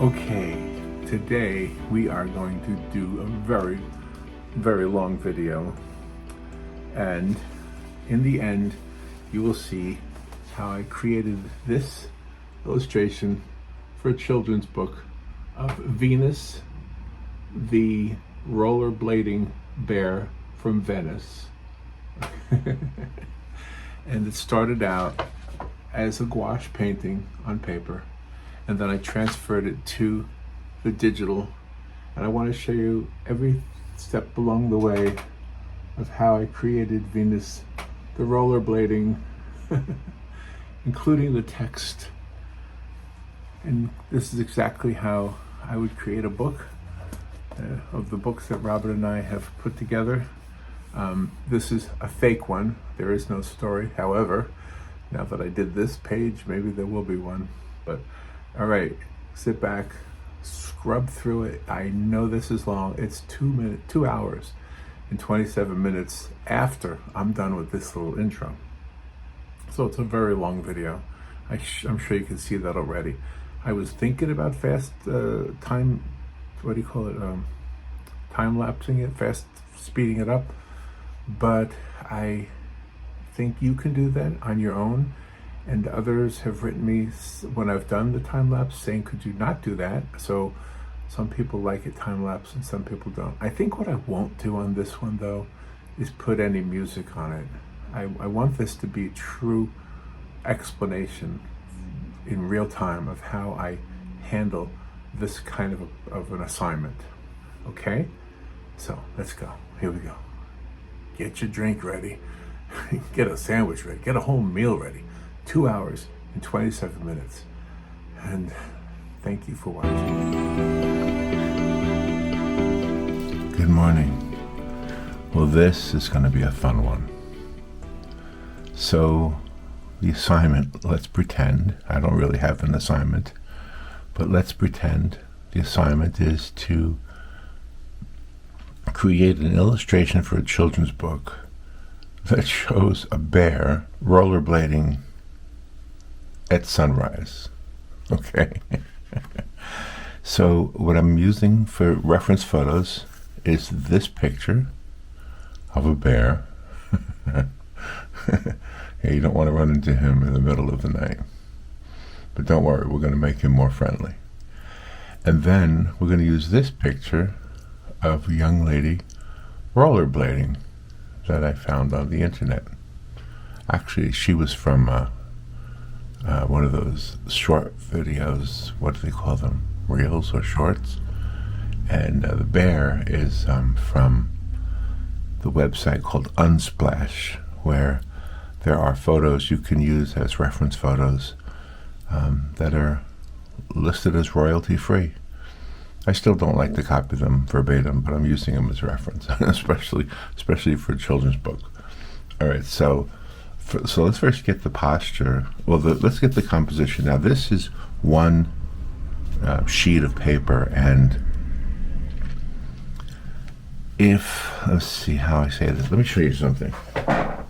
Okay, today we are going to do a very, very long video, and in the end you will see how I created this illustration for a children's book of Venus, the rollerblading bear from Venice. And it started out as a gouache painting on paper, and then I transferred it to the digital, and I want to show you every step along the way of how I created Venus, the rollerblading, including the text. And this is exactly how I would create a book of the books that Robert and I have put together. This is a fake one. There is no story. However, now that I did this page, maybe there will be one. But all right, sit back, scrub through it. I know this is long. It's 2 hours and 27 minutes after I'm done with this little intro. So it's a very long video. I'm sure you can see that already. I was thinking about time lapsing it, fast speeding it up, but I think you can do that on your own. And others have written me when I've done the time lapse saying, could you not do that? So some people like it time lapse and some people don't. I think what I won't do on this one though is put any music on it. I want this to be a true explanation in real time of how I handle this kind of an assignment. Okay? So let's go. Here we go. Get your drink ready. Get a sandwich ready. Get a whole meal ready. 2 hours and 27 minutes. And thank you for watching. Good morning. Well, this is going to be a fun one. So the assignment, let's pretend, I don't really have an assignment, but let's pretend the assignment is to create an illustration for a children's book that shows a bear rollerblading at sunrise. Okay. So what I'm using for reference photos is this picture of a bear. Yeah, you don't want to run into him in the middle of the night. But don't worry, we're going to make him more friendly. And then we're going to use this picture of a young lady rollerblading that I found on the internet. Actually, she was from one of those short videos, what do they call them? Reels or shorts? And the bear is from the website called Unsplash, where there are photos you can use as reference photos that are listed as royalty free. I still don't like to copy them verbatim, but I'm using them as reference, especially for a children's book. All right, so let's first get the posture. Well, let's get the composition. Now, this is one sheet of paper, and let's see how I say this. Let me show you something. All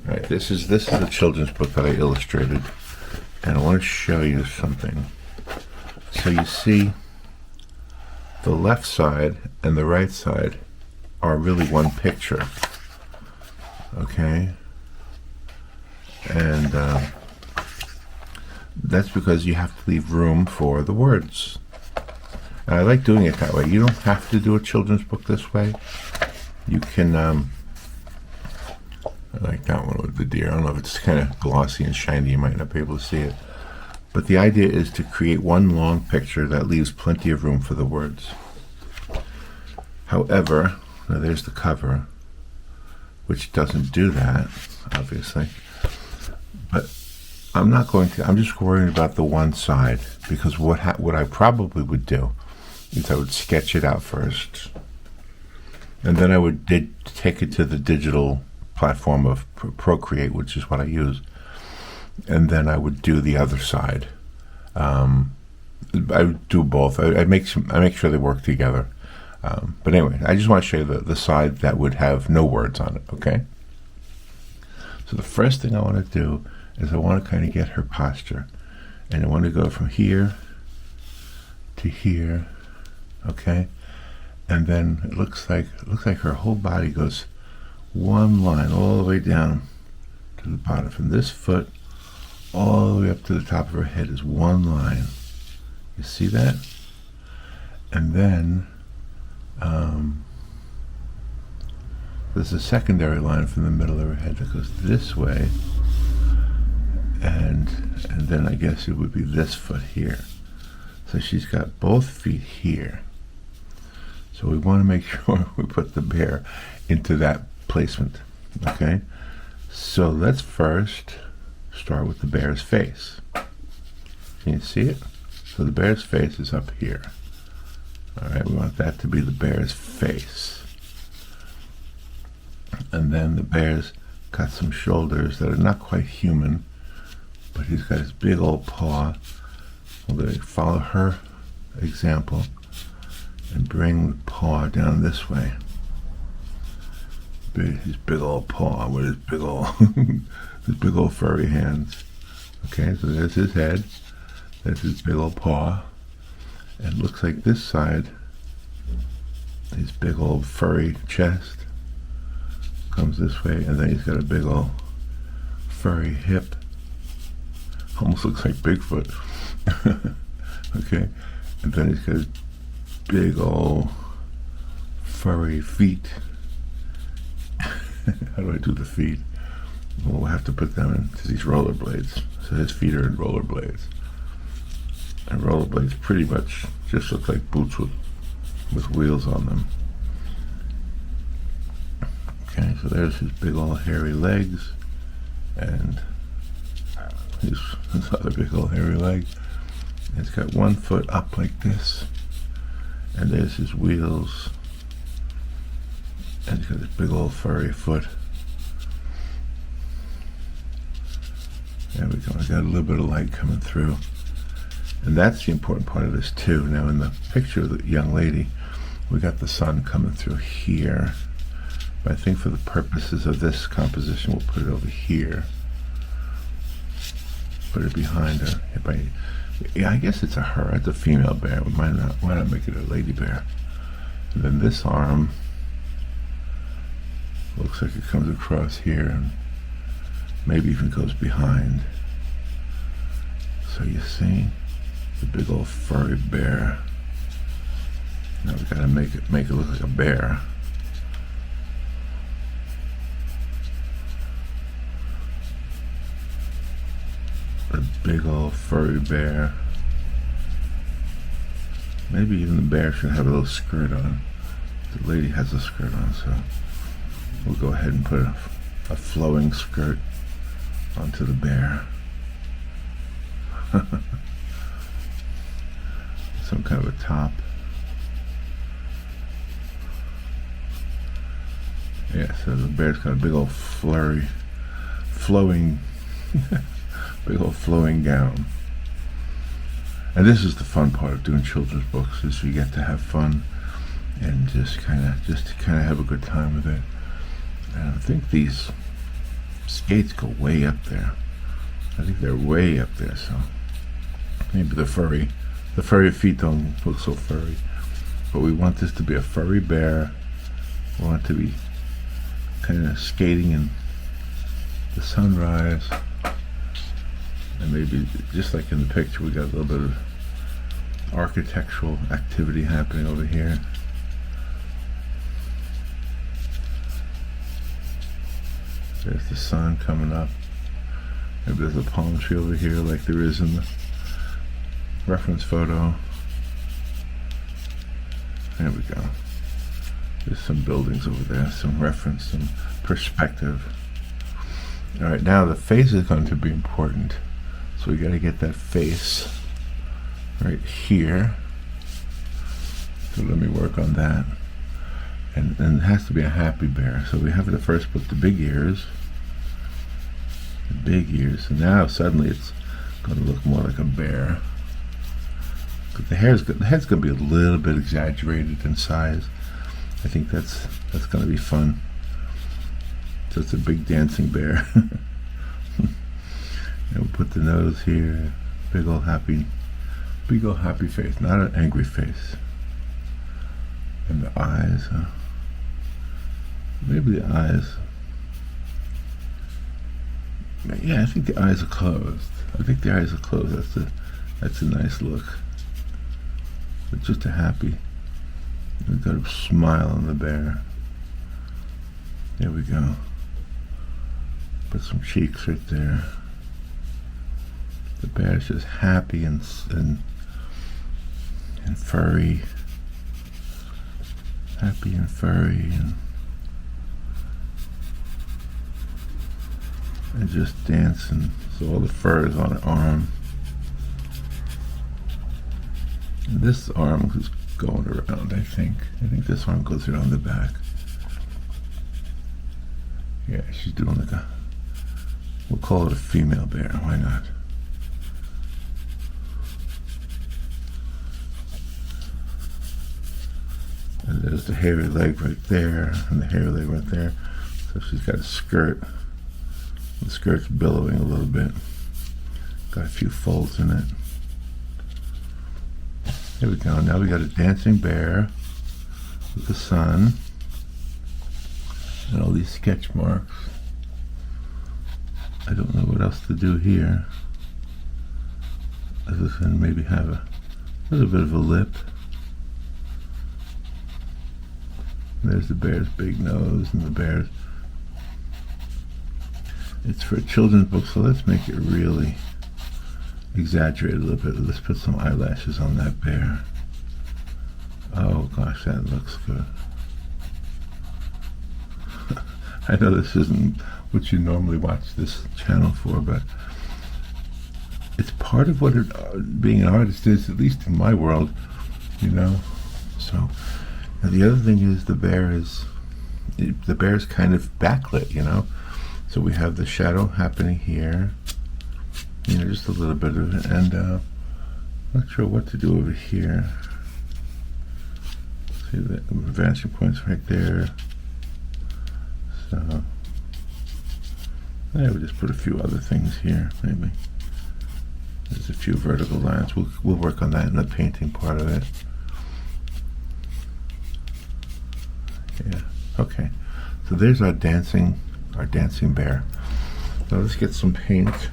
right, this is a children's book that I illustrated, and I want to show you something. So you see, the left side and the right side are really one picture. Okay, and that's because you have to leave room for the words. And I like doing it that way. You don't have to do a children's book this way. You can, I like that one with the deer. I don't know if it's kind of glossy and shiny, you might not be able to see it. But the idea is to create one long picture that leaves plenty of room for the words. However, now there's the cover, which doesn't do that, obviously. But I'm just worried about the one side, because what I probably would do is I would sketch it out first, and then I would take it to the digital platform of Procreate, which is what I use, and then I would do the other side. I would do both. I make sure they work together. But anyway, I just want to show you the side that would have no words on it, okay? So the first thing I want to do is I want to kind of get her posture. And I want to go from here to here, okay? And then it looks like her whole body goes one line all the way down to the bottom. From this foot all the way up to the top of her head is one line. You see that? And then there's a secondary line from the middle of her head that goes this way, and then I guess it would be this foot here. So she's got both feet here. So we want to make sure we put the bear into that placement, okay? So let's first start with the bear's face. Can you see it? So the bear's face is up here. All right, we want that to be the bear's face. And then the bear's got some shoulders that are not quite human, but he's got his big old paw. We're going to follow her example and bring the paw down this way. His big old paw with his big old his big old furry hands. Okay, so there's his head. There's his big old paw. And it looks like this side, his big old furry chest comes this way, and then he's got a big old furry hip. Almost looks like Bigfoot. Okay, and then he's got his big old furry feet. How do I do the feet? Well, we'll have to put them into these rollerblades. So his feet are in rollerblades. And rollerblades pretty much just look like boots with wheels on them. Okay, so there's his big old hairy legs, and his other big old hairy leg. He's got one foot up like this, and there's his wheels, and he's got this big old furry foot. There we go, I got a little bit of light coming through. And that's the important part of this too. Now in the picture of the young lady, we got the sun coming through here. But I think for the purposes of this composition, we'll put it over here. Put it behind her. Yeah, I guess it's a her. It's a female bear. Why not make it a lady bear? And then this arm looks like it comes across here and maybe even goes behind. So you see the big old furry bear. Now we gotta make it look like a bear. A big old furry bear. Maybe even the bear should have a little skirt on. The lady has a skirt on, so we'll go ahead and put a flowing skirt onto the bear. Some kind of a top. Yeah, so the bear's got a big old flowing big old flowing gown. And this is the fun part of doing children's books, is you get to have fun and just kind of have a good time with it. And I think these skates go way up there. I think they're way up there, so maybe the furry feet don't look so furry. But we want this to be a furry bear. We want it to be kind of skating in the sunrise. And maybe just like in the picture, we got a little bit of architectural activity happening over here. There's the sun coming up. Maybe there's a palm tree over here like there is in the reference photo. There we go. There's some buildings over there, some reference, some perspective. All right, now the face is going to be important. So we got to get that face right here. So let me work on that. And it has to be a happy bear. So we have to first put the big ears. The big ears. And now suddenly it's going to look more like a bear. But the head's going to be a little bit exaggerated in size. I think that's going to be fun. So it's a big dancing bear. And we'll put the nose here, big old happy face, not an angry face. And the eyes, maybe the eyes. Yeah, I think the eyes are closed. That's a nice look. But just a happy. We've got a smile on the bear. There we go. Put some cheeks right there. The bear's just happy and furry. Happy and furry and just dancing. So all the fur is on her arm. And this arm is going around, I think. I think this arm goes around the back. Yeah, she's doing like a, we'll call it a female bear, why not? And there's the hairy leg right there, and the hairy leg right there. So she's got a skirt. The skirt's billowing a little bit. Got a few folds in it. There we go. Now we got a dancing bear with the sun and all these sketch marks. I don't know what else to do here, other than maybe have a little bit of a lip. There's the bear's big nose and the bear's. It's for a children's book, so let's make it really exaggerated a little bit. Let's put some eyelashes on that bear. Oh gosh, that looks good. I know this isn't what you normally watch this channel for, but it's part of what being an artist is, at least in my world, you know. So now the other thing is the bear's kind of backlit, you know. So we have the shadow happening here, you know, just a little bit of it, and not sure what to do over here. See the vanishing points right there. So yeah, we'll just put a few other things here, maybe. There's a few vertical lines. We'll work on that in the painting part of it. Yeah. Okay. So there's our dancing bear. Now let's get some paint.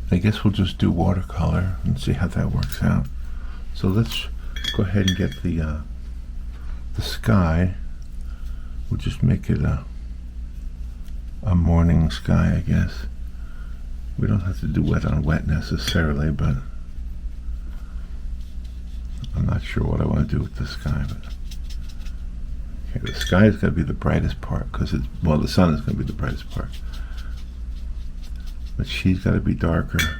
I guess we'll just do watercolor and see how that works out. So let's go ahead and get the sky. We'll just make it a morning sky, I guess. We don't have to do wet on wet necessarily, but I'm not sure what I want to do with the sky. But okay, the sky is going to be the brightest part because it's, well, the sun is going to be the brightest part. But she's got to be darker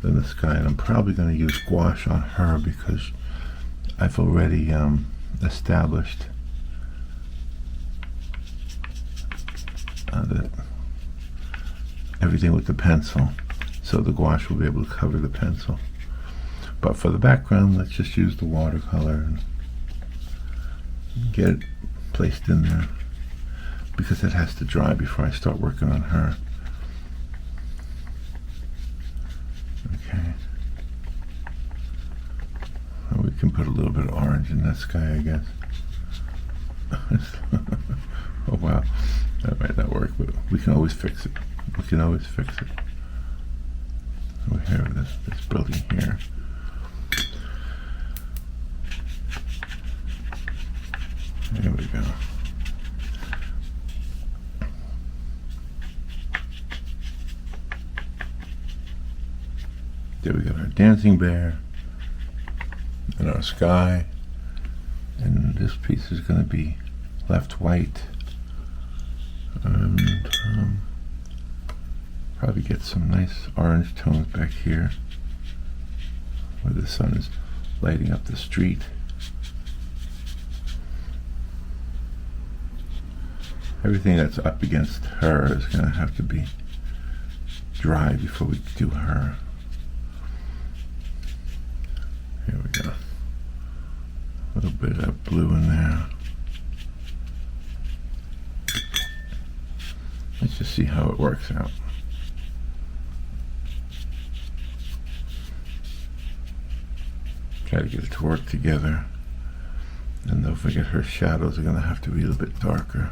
than the sky, and I'm probably going to use gouache on her because I've already established everything with the pencil, so the gouache will be able to cover the pencil. But for the background, let's just use the watercolor and get it placed in there because it has to dry before I start working on her. Okay. And we can put a little bit of orange in that sky, I guess. Oh wow, that might not work, but we can always fix it. We can always fix it. We have this building here. There we go. There we got our dancing bear and our sky, and this piece is going to be left white, and probably get some nice orange tones back here where the sun is lighting up the street. Everything that's up against her is going to have to be dry before we do her. Here we go. A little bit of blue in there. Let's just see how it works out. Try to get it to work together. And don't forget her shadows are going to have to be a little bit darker.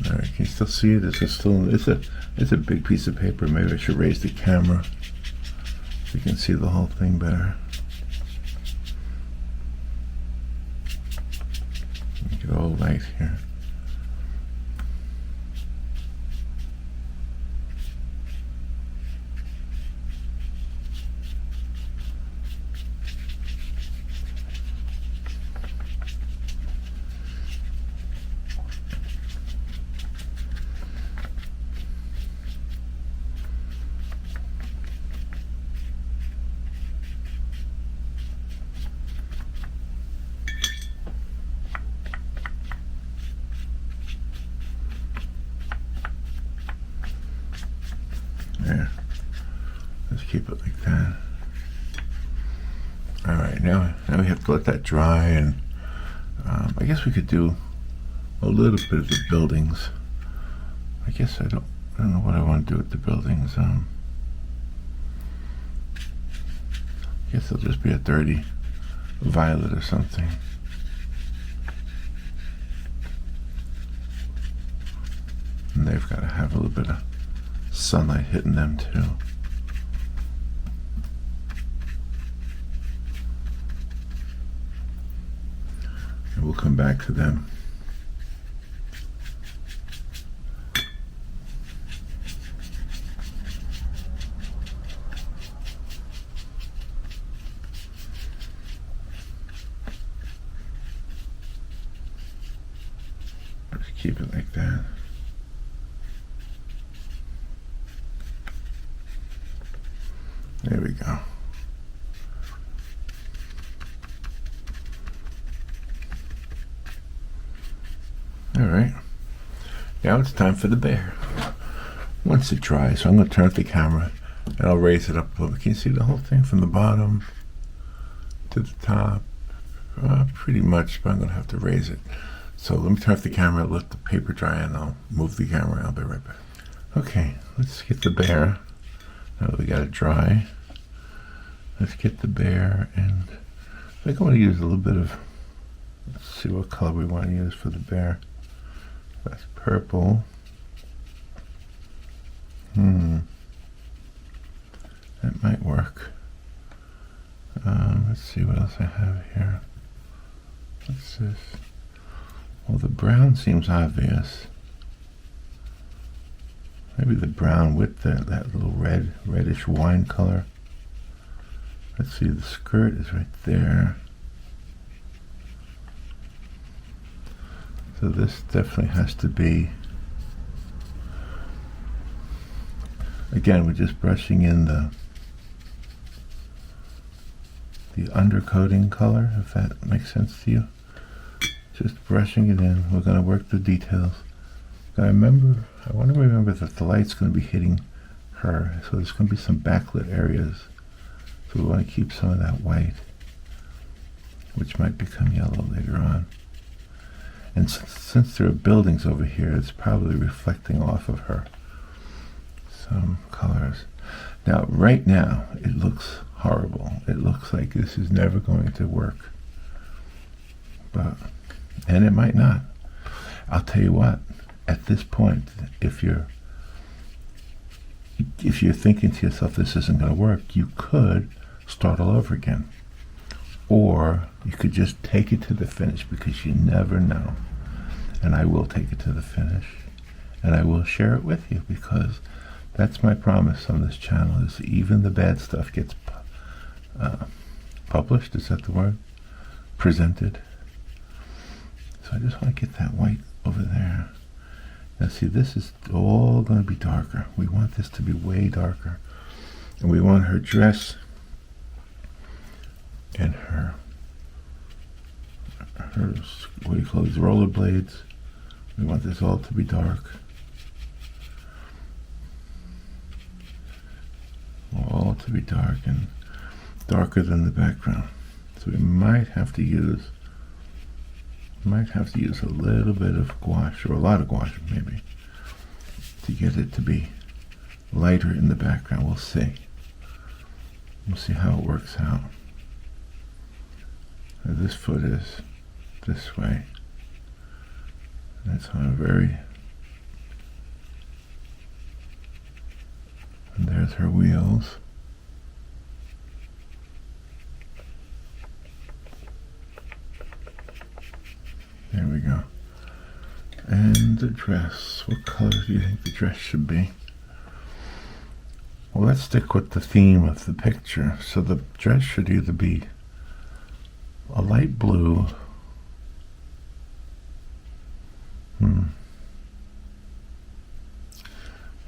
All right, can you still see it? It's a big piece of paper. Maybe I should raise the camera so you can see the whole thing better. Make it all light here. There. Let's keep it like that. All right, now we have to let that dry, and I guess we could do a little bit of the buildings. I guess I don't know what I want to do with the buildings. I guess it'll just be a dirty violet or something. And they've got to have a little bit of sunlight hitting them too. And we'll come back to them. Just keep it like that. There we go. All right. Now it's time for the bear. Once it dries, so I'm going to turn off the camera and I'll raise it up a little. Can you see the whole thing from the bottom to the top? Pretty much, but I'm going to have to raise it. So let me turn off the camera, let the paper dry, and I'll move the camera. I'll be right back. Okay, let's get the bear. Now that we got it dry, let's get the bear, and I think I want to use a little bit of, let's see what color we want to use for the bear. That's purple. That might work. Let's see what else I have here. What's this? Well, the brown seems obvious. Maybe the brown with that little reddish wine color. Let's see, the skirt is right there. So this definitely has to be, again, we're just brushing in the undercoating color, if that makes sense to you. Just brushing it in. We're going to work the details. I want to remember that the light's going to be hitting her, so there's going to be some backlit areas. So we want to keep some of that white, which might become yellow later on. And since there are buildings over here, it's probably reflecting off of her some colors. Now, right now, it looks horrible. It looks like this is never going to work. And it might not. I'll tell you what, at this point, if you're thinking to yourself this isn't going to work, you could start all over again. Or you could just take it to the finish, because you never know. And I will take it to the finish, and I will share it with you, because that's my promise on this channel, is even the bad stuff gets published, is that the word? Presented. So I just want to get that white over there. Now see, this is all going to be darker. We want this to be way darker. And we want her dress and her what do you call these, rollerblades. We want this all to be dark. All to be dark and darker than the background. So we might have to use Might have to use a little bit of gouache, or a lot of gouache maybe, to get it to be lighter in the background. We'll see. We'll see how it works out. Now this foot is this way. That's on a very... And there's her wheels. There we go. And the dress. What color do you think the dress should be? Well, let's stick with the theme of the picture. So the dress should either be a light blue.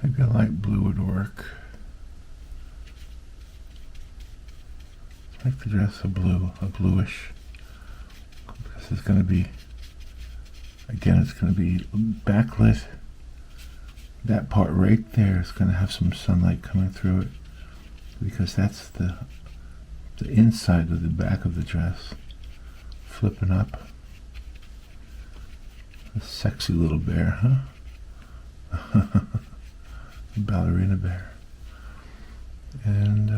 Maybe a light blue would work. Make the dress a bluish. This is going to be, again, it's going to be backlit. That part right there is going to have some sunlight coming through it, because that's the inside of the back of the dress. Flipping up. A sexy little bear, huh? A ballerina bear. And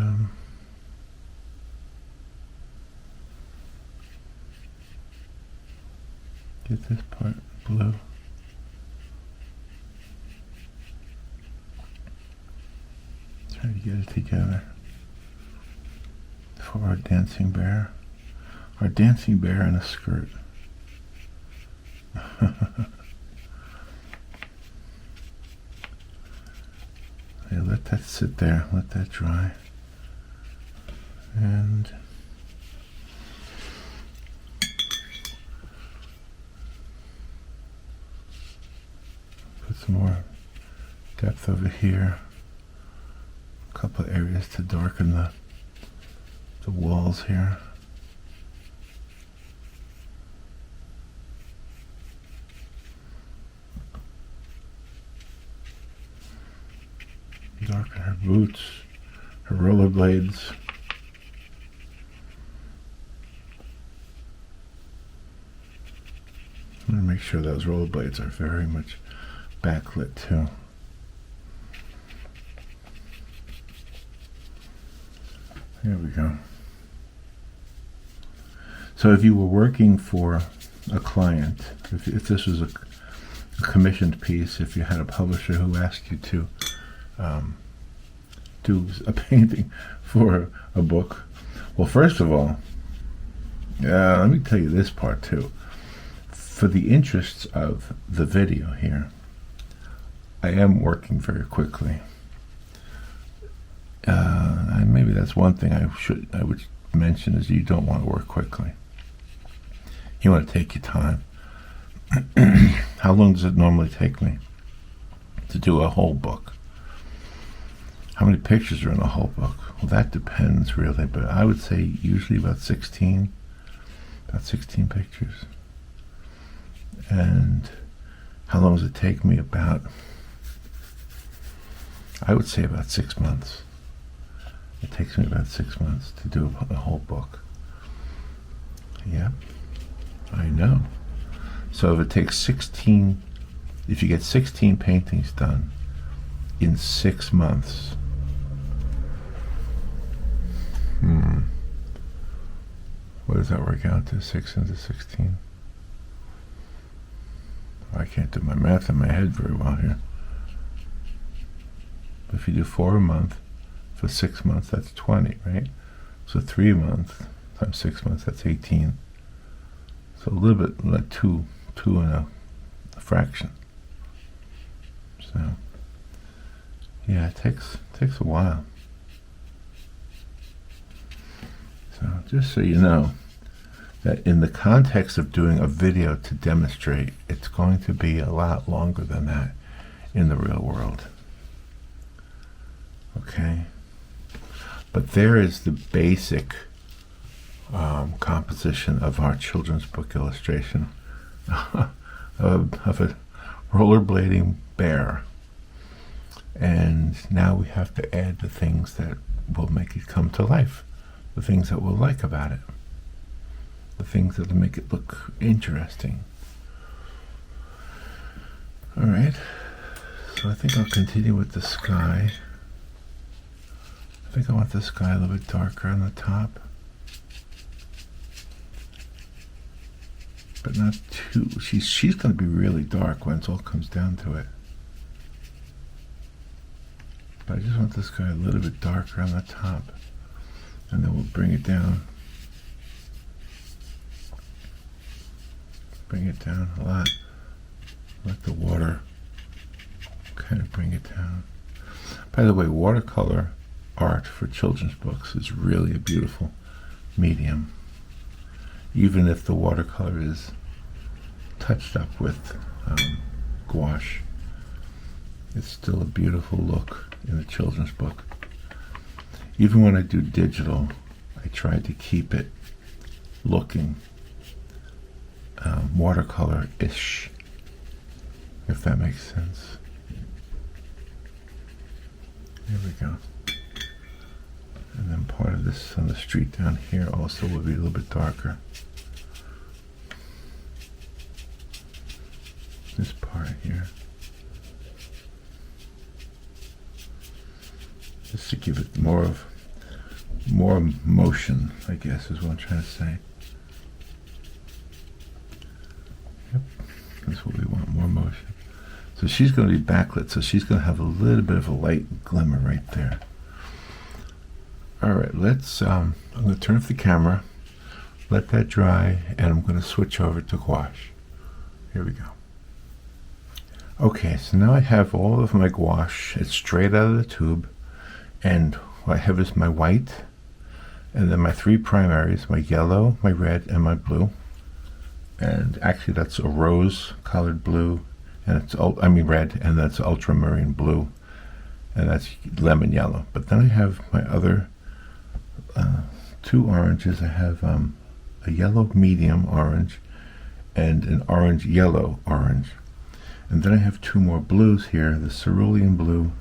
get this part blue. Try to get it together for our dancing bear. Our dancing bear in a skirt. Yeah, let that sit there, let that dry. And put some more depth over here. A couple of areas to darken the walls here. Darken her boots, her rollerblades. I'm going to make sure those rollerblades are very much backlit too. There we go. So if you were working for a client, if this was a commissioned piece, if you had a publisher who asked you to do a painting for a book, well, first of all, let me tell you this part too. For the interests of the video here, I am working very quickly. And maybe that's one thing I would mention, is you don't want to work quickly. You want to take your time. How long does it normally take me to do a whole book? How many pictures are in a whole book? Well, that depends really, but I would say usually about 16 pictures. And how long does it take me? I would say about 6 months. It takes me about 6 months to do a whole book. Yep, I know. So if it takes if you get 16 paintings done in 6 months, what does that work out to? 6 into 16? I can't do my math in my head very well here. But if you do 4 a month for 6 months, that's 20, right? So 3 a month times 6 months, that's 18. So a little bit like two and a fraction. So yeah, it takes a while. So just so you know, that in the context of doing a video to demonstrate, it's going to be a lot longer than that in the real world. Okay? But there is the basic composition of our children's book illustration of a rollerblading bear. And now we have to add the things that will make it come to life, the things that we'll like about it. the things that'll make it look interesting. Alright, so I think I'll continue with the sky. I think I want the sky a little bit darker on the top, but not too. She's going to be really dark when it all comes down to it. But I just want this guy a little bit darker on the top, and then we'll bring it down. Bring it down a lot. Let the water kind of bring it down. By the way, watercolor art for children's books is really a beautiful medium. Even if the watercolor is touched up with gouache, it's still a beautiful look in a children's book. Even when I do digital, I try to keep it looking watercolor-ish, if that makes sense. There we go. And then part of this on the street down here also will be a little bit darker. This part here. Just to give it more motion, I guess is what I'm trying to say. Yep, that's what we want, more motion. So she's going to be backlit, so she's going to have a little bit of a light glimmer right there. Alright, let's, I'm going to turn off the camera, let that dry, and I'm going to switch over to gouache. Here we go. Okay, so now I have all of my gouache. It's straight out of the tube, and what I have is my white, and then my three primaries, my yellow, my red, and my blue. And actually that's a rose-colored blue, and it's red, and that's ultramarine blue, and that's lemon yellow. But then I have my other two oranges. I have a yellow medium orange and an orange yellow orange. And then I have two more blues here, the cerulean blue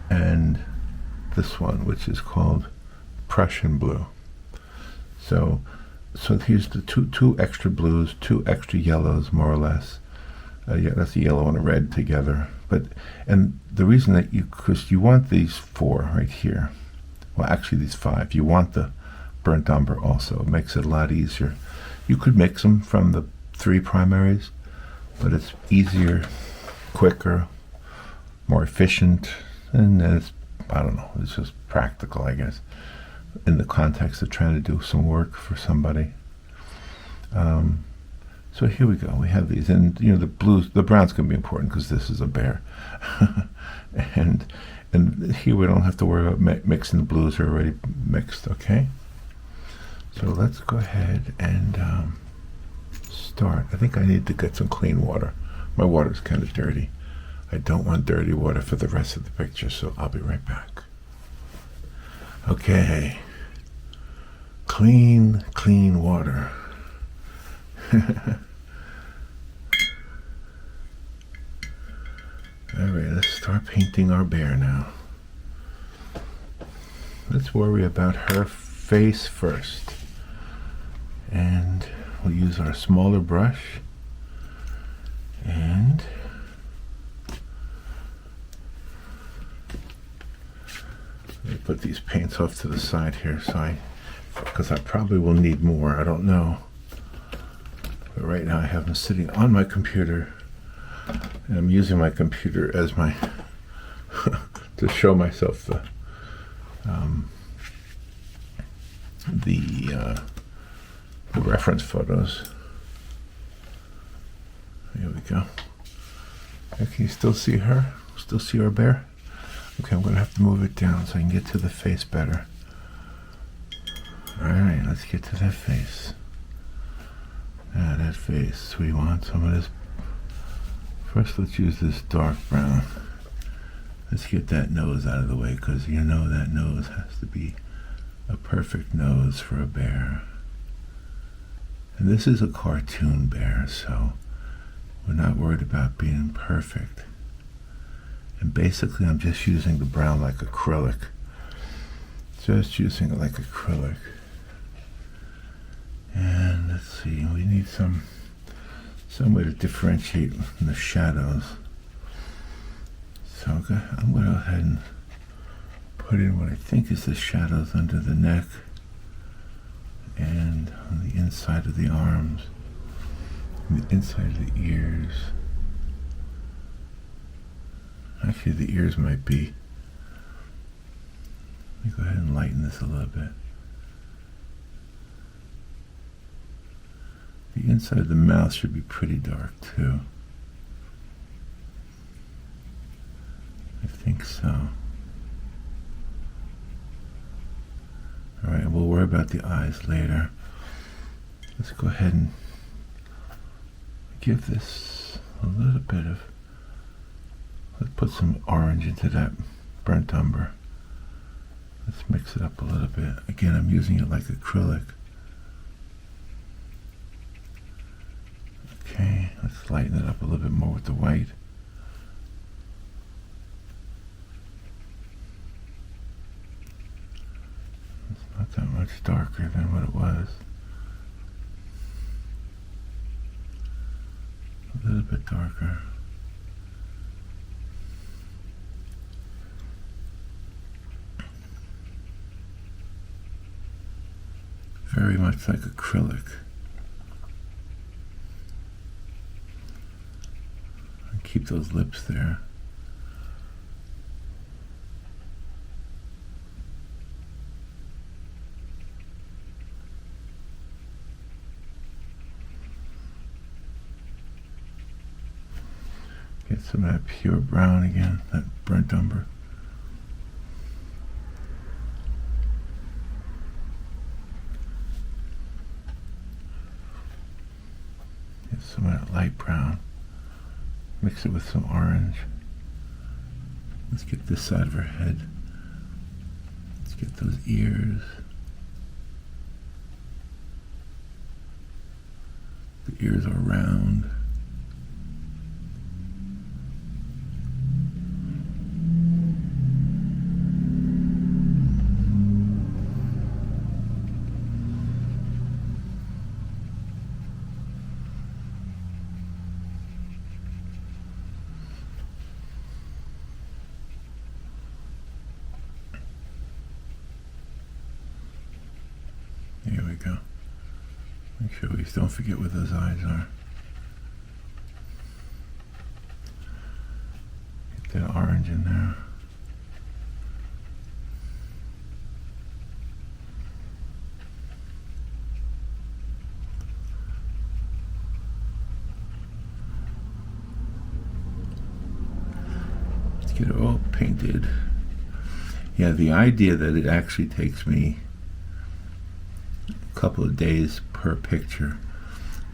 and this one, which is called Prussian blue. So here's the two extra blues, two extra yellows, more or less. Yeah, that's a yellow and a red together. And the reason that because you want these four right here. Well, actually these five. You want the burnt umber also. It makes it a lot easier. You could mix them from the three primaries, but it's easier, quicker, more efficient, and it's, I don't know, it's just practical, I guess, in the context of trying to do some work for somebody. So here we go. We have these, and you know, the brown's going to be important because this is a bear, and here we don't have to worry about mixing. The blues are already mixed. Okay, so let's go ahead and start. I think I need to get some clean water. My water's kind of dirty. I don't want dirty water for the rest of the picture, so I'll be right back. Okay, clean water. Alright, let's start painting our bear now. Let's worry about her face first. And we'll use our smaller brush. And let me put these paints off to the side here, because I probably will need more. I don't know. But right now I have them sitting on my computer, and I'm using my computer as my to show myself the reference photos. Here we go. Okay, can you still see her? Still see our bear? Okay, I'm going to have to move it down so I can get to the face better. Alright, let's get to that face. That face. We want some of this. First, let's use this dark brown. Let's get that nose out of the way, because you know that nose has to be a perfect nose for a bear. And this is a cartoon bear, so we're not worried about being perfect. And basically I'm just using the brown like acrylic. Just using it like acrylic. And let's see, we need some way to differentiate in the shadows. So I'm going to go ahead and put in what I think is the shadows under the neck and on the inside of the arms, and the inside of the ears. Actually, the ears might be. Let me go ahead and lighten this a little bit. The inside of the mouth should be pretty dark too. I think so. Alright, we'll worry about the eyes later. Let's go ahead and give this a little bit of, let's put some orange into that burnt umber. Let's mix it up a little bit. Again, I'm using it like acrylic. Okay, let's lighten it up a little bit more with the white. It's not that much darker than what it was. A little bit darker. Very much like acrylic. And keep those lips there. Get some of that pure brown again, that burnt umber. Get some of that light brown. Mix it with some orange. Let's get this side of her head. Let's get those ears. The ears are round. Here we go. Make sure we don't forget where those eyes are. Get that orange in there. Let's get it all painted. Yeah, the idea that it actually takes me couple of days per picture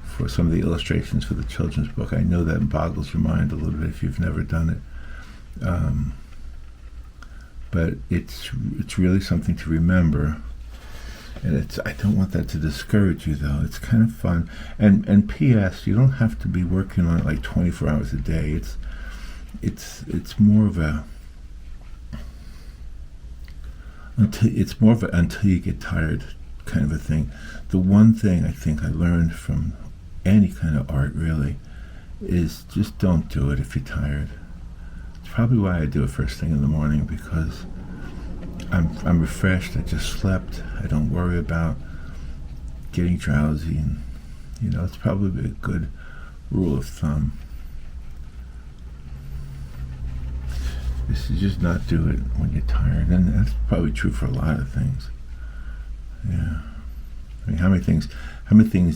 for some of the illustrations for the children's book. I know that boggles your mind a little bit if you've never done it, but it's really something to remember, and I don't want that to discourage you though. It's kind of fun, and P.S. you don't have to be working on it like 24 hours a day. It's more of a until you get tired kind of a thing. The one thing I think I learned from any kind of art really is just don't do it if you're tired. It's probably why I do it first thing in the morning, because I'm refreshed. I just slept. I don't worry about getting drowsy, and it's probably a good rule of thumb. Is just not do it when you're tired, and that's probably true for a lot of things. Yeah, I mean, how many things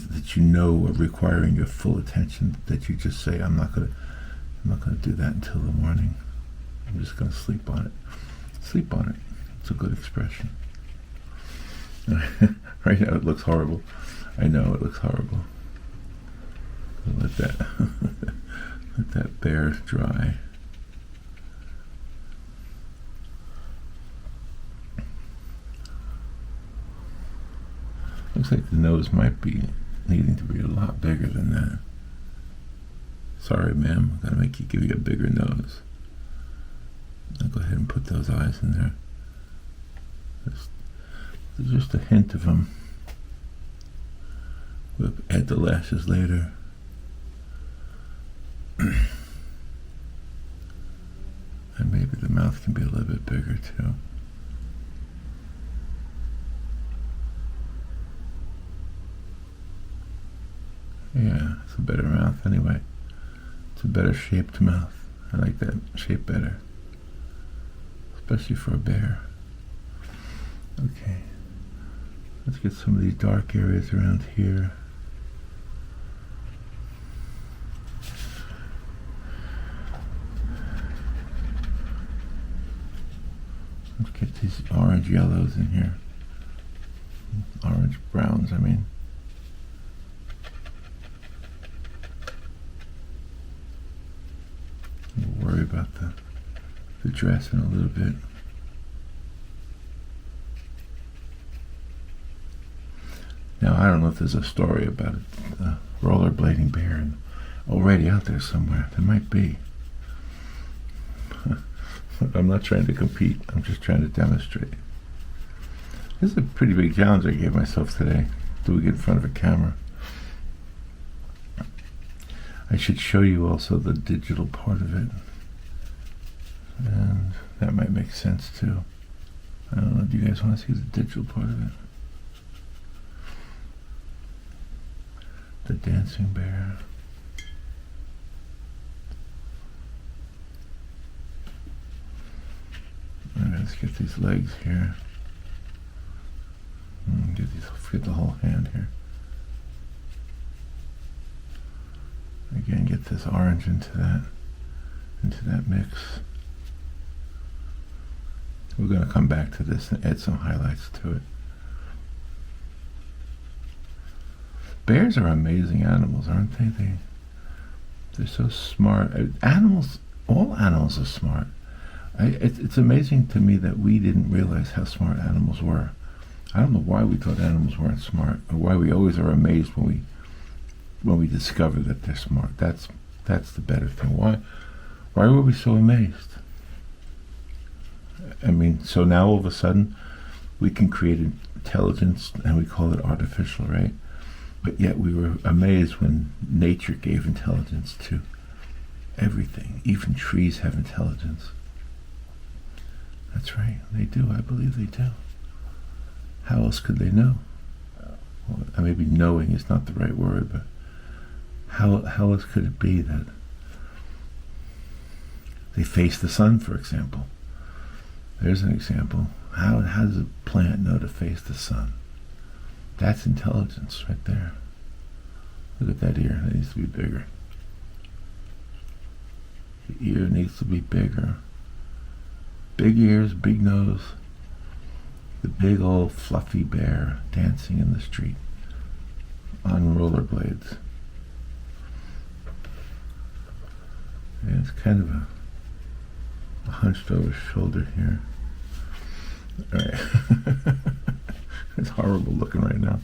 that are requiring your full attention that you just say, I'm not gonna do that until the morning. I'm just gonna sleep on it. Sleep on it. It's a good expression. Right now it looks horrible. I know it looks horrible. Let that bear dry. Looks like the nose might be needing to be a lot bigger than that. Sorry, ma'am. I'm going to give you a bigger nose. I'll go ahead and put those eyes in there. There's just a hint of them. We'll add the lashes later. And maybe the mouth can be a little bit bigger too. Yeah, it's a better mouth anyway. It's a better shaped mouth. I like that shape better. Especially for a bear. Okay. Let's get some of these dark areas around here. Let's get these orange yellows in here. Orange browns, I mean. We'll worry about the dress in a little bit. Now, I don't know if there's a story about a rollerblading bear and already out there somewhere. There might be. I'm not trying to compete. I'm just trying to demonstrate. This is a pretty big challenge I gave myself today, doing it in front of a camera. I should show you also the digital part of it. And that might make sense too. I don't know, do you guys want to see the digital part of it? The dancing bear. Alright, let's get these legs here. Get the whole hand here. Again, get this orange into that mix. We're going to come back to this and add some highlights to it. Bears are amazing animals, aren't they? They're so smart. Animals, all animals are smart. It's amazing to me that we didn't realize how smart animals were. I don't know why we thought animals weren't smart, or why we always are amazed when we discover that they're smart. That's the better thing. Why were we so amazed? I mean, so now all of a sudden we can create intelligence and we call it artificial, right? But yet we were amazed when nature gave intelligence to everything. Even trees have intelligence. That's right, they do. I believe they do. How else could they know? Well, maybe knowing is not the right word, but how else could it be that they face the sun, for example? There's an example. How does a plant know to face the sun? That's intelligence right there. Look at that ear. That needs to be bigger. The ear needs to be bigger. Big ears, big nose. The big old fluffy bear dancing in the street on rollerblades. And it's kind of a hunched over shoulder here. Alright. It's horrible looking right now.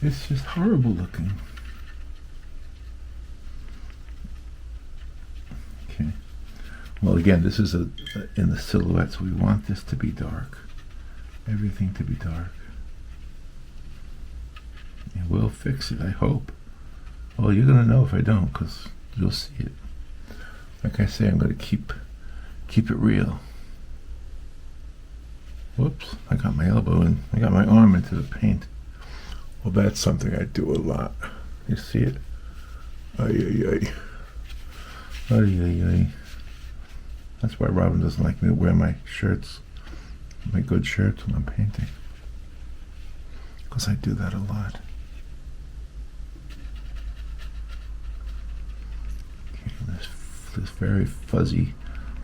It's just horrible looking. Okay. Well, again, this is in the silhouettes. We want this to be dark. Everything to be dark. And we'll fix it, I hope. Well, you're going to know if I don't, because you'll see it. Like I say, I'm going to keep it real. Whoops, I got my elbow and I got my arm into the paint. Well, that's something I do a lot. You see it? Ay, ay, ay. Ay, ay, ay. That's why Robin doesn't like me to wear my shirts, my good shirts when I'm painting. Because I do that a lot. Okay, this very fuzzy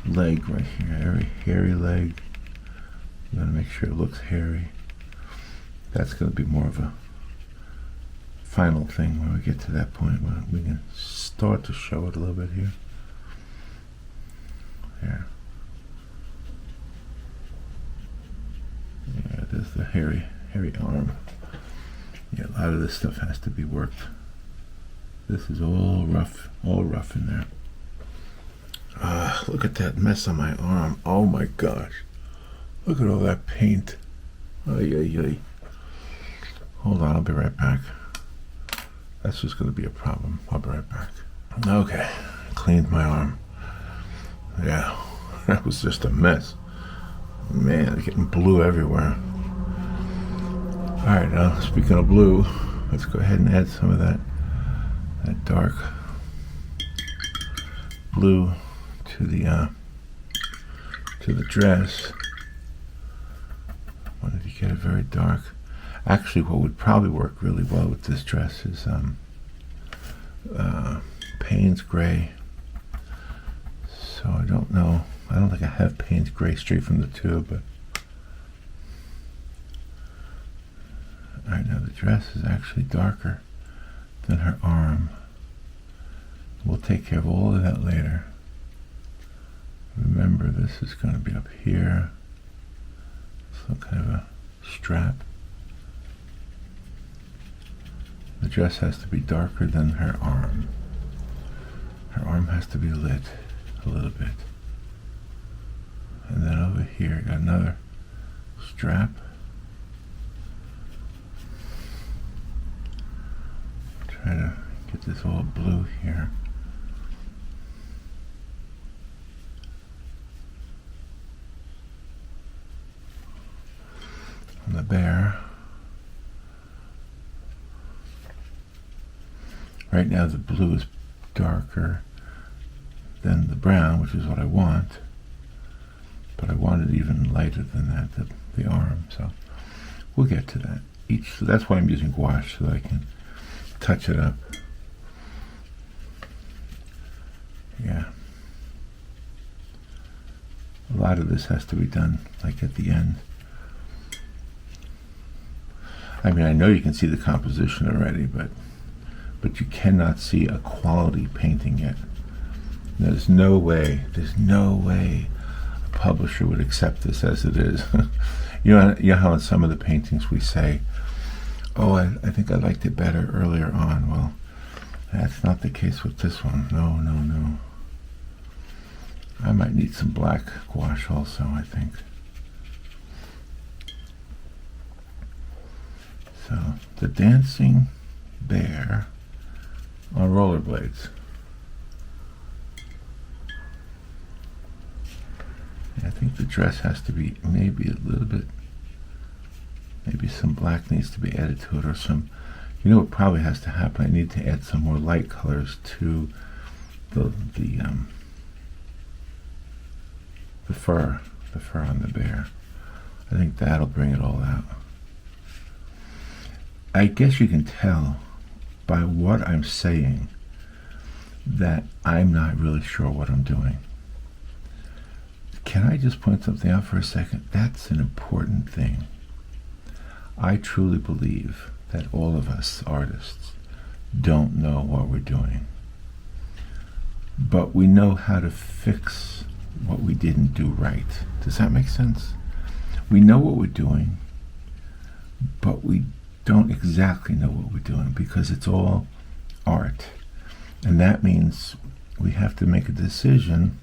leg right here, very hairy leg. I'm going to make sure it looks hairy. That's going to be more of a final thing when we get to that point where we can start to show it a little bit here. There. Yeah, there's the hairy arm. Yeah, a lot of this stuff has to be worked. This is all rough in there. Look at that mess on my arm. Oh my gosh. Look at all that paint. Ay, ay, ay. Hold on, I'll be right back. That's just going to be a problem. I'll be right back. Okay, cleaned my arm. Yeah, that was just a mess. Man, it's getting blue everywhere. Alright, now speaking of blue, let's go ahead and add some of that dark blue to the dress. I wanted to get it very dark. Actually, what would probably work really well with this dress is Payne's Gray. So I don't know. I don't think I have Payne's Gray straight from the tube, but alright, now the dress is actually darker than her arm. We'll take care of all of that later. Remember, this is going to be up here. Some kind of a strap. The dress has to be darker than her arm. Her arm has to be lit a little bit. And then over here, got another strap. Try to get this all blue here. On the bear. Right now the blue is darker than the brown, which is what I want. But I want it even lighter than that, the arm. So we'll get to that. That's why I'm using gouache, so that I can touch it up. Yeah. A lot of this has to be done like at the end. I mean, I know you can see the composition already, but you cannot see a quality painting yet. There's no way a publisher would accept this as it is. You know how in some of the paintings we say, oh, I think I liked it better earlier on. Well, that's not the case with this one. No. I might need some black gouache also, I think. So, the dancing bear on rollerblades. I think the dress has to be maybe a little bit, maybe some black needs to be added to it, or some, you know what probably has to happen, I need to add some more light colors to the fur on the bear. I think that'll bring it all out. I guess you can tell by what I'm saying that I'm not really sure what I'm doing. Can I just point something out for a second? That's an important thing. I truly believe that all of us artists don't know what we're doing, but we know how to fix what we didn't do right. Does that make sense? We know what we're doing, but we don't exactly know what we're doing because it's all art. And that means we have to make a decision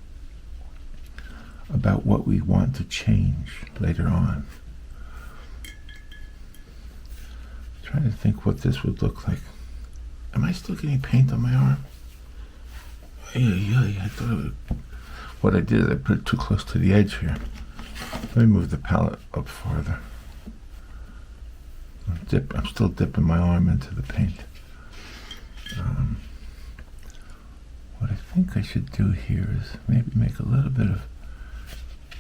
about what we want to change later on. I'm trying to think what this would look like. Am I still getting paint on my arm? Yeah. I thought it would. What I did is I put it too close to the edge here. Let me move the palette up farther. I'm still dipping my arm into the paint. What I think I should do here is maybe make a little bit of,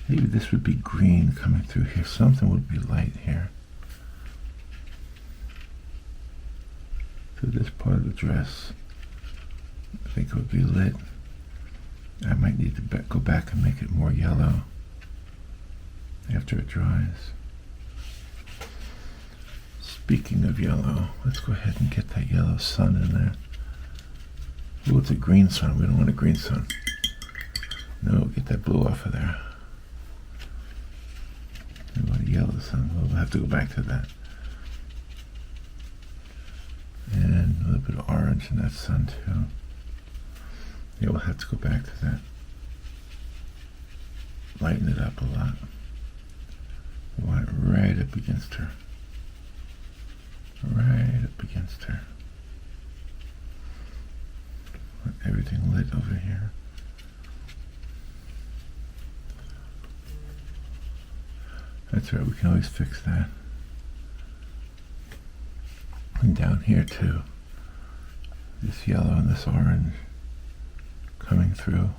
maybe this would be green coming through here. Something would be light here. Through this part of the dress. I think it would be lit. I might need to go back and make it more yellow after it dries. Speaking of yellow, let's go ahead and get that yellow sun in there. Oh, it's a green sun. We don't want a green sun. No, get that blue off of there. We want a yellow sun. We'll have to go back to that. And a little bit of orange in that sun too. Yeah, we'll have to go back to that. Lighten it up a lot. We want it right up against her. Right up against her. everything lit over here. That's right, we can always fix that. And down here too, this yellow and this orange coming through,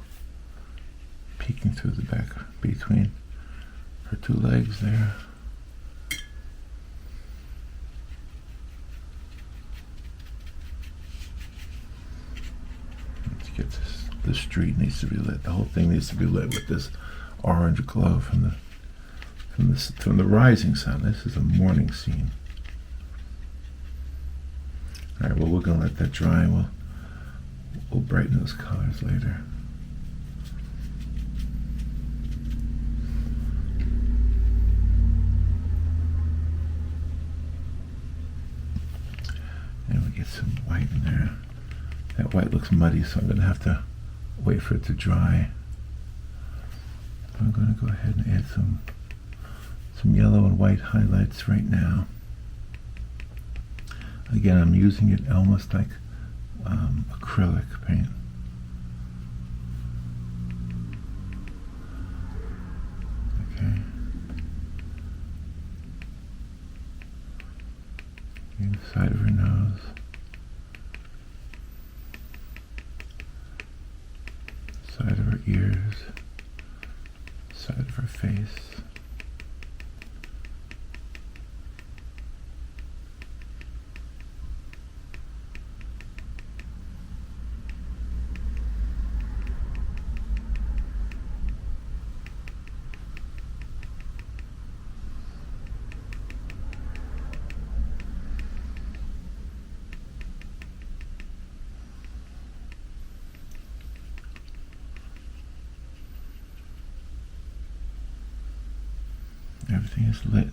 peeking through the back between her two legs there. Let's get this. The street needs to be lit. The whole thing needs to be lit with this orange glow from the rising sun. This is a morning scene. All right. Well, we're gonna let that dry, and we'll brighten those colors later. And we get some white in there. That white looks muddy, so I'm going to have to wait for it to dry. I'm going to go ahead and add some yellow and white highlights right now. Again, I'm using it almost like acrylic paint. Okay. Inside of her nose. Side of her ears. Side of her face. Everything is lit.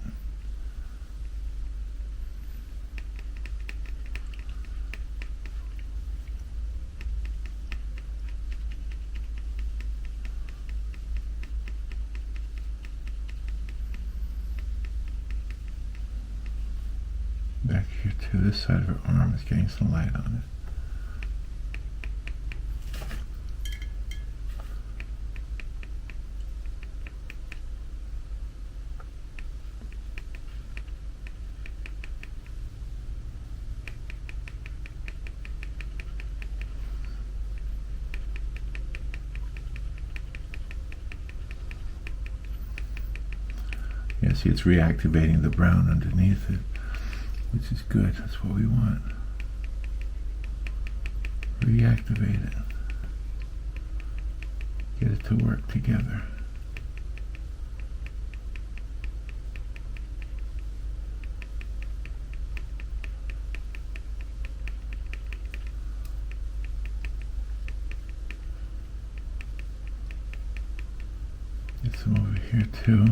Back here too, this side of her arm is getting some light on it. Yeah, see, it's reactivating the brown underneath it, which is good. That's what we want. Reactivate it. Get it to work together. Get some over here too.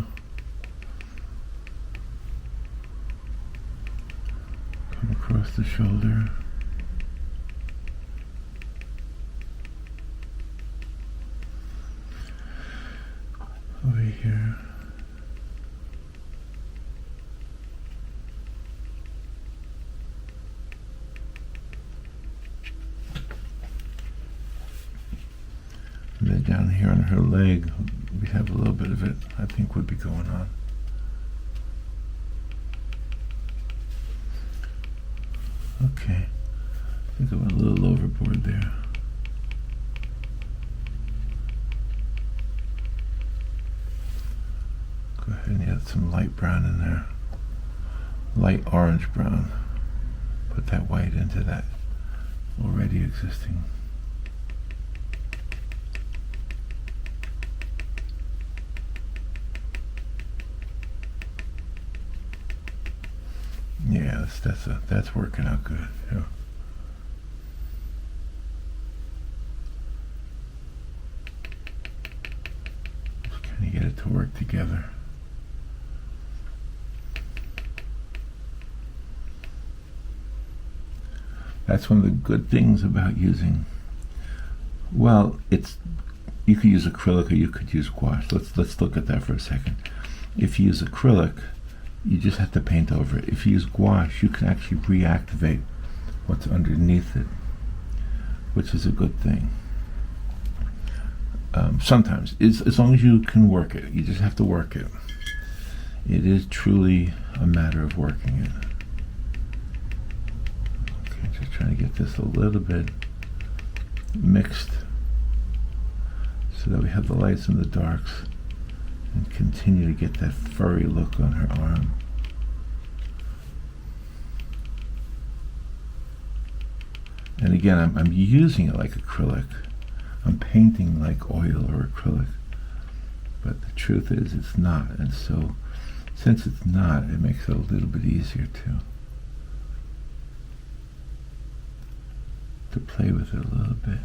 Across the shoulder. Over here. And then down here on her leg, we have a little bit of it, I think, would be going on. Okay, I think I went a little overboard there. Go ahead and add some light brown in there. Light orange brown. Put that white into that already existing. Yeah, that's working out good. Yeah. Just kind of get it to work together. That's one of the good things about using. Well, you could use acrylic or you could use gouache. Let's look at that for a second. If you use acrylic, you just have to paint over it. If you use gouache, you can actually reactivate what's underneath it. which is a good thing. Sometimes, as long as you can work it. You just have to work it. It is truly a matter of working it. Okay, just trying to get this a little bit mixed so that we have the lights and the darks and continue to get that furry look on her arm. And again, I'm using it like acrylic. I'm painting like oil or acrylic. But the truth is it's not. And so, since it's not, it makes it a little bit easier to play with it a little bit.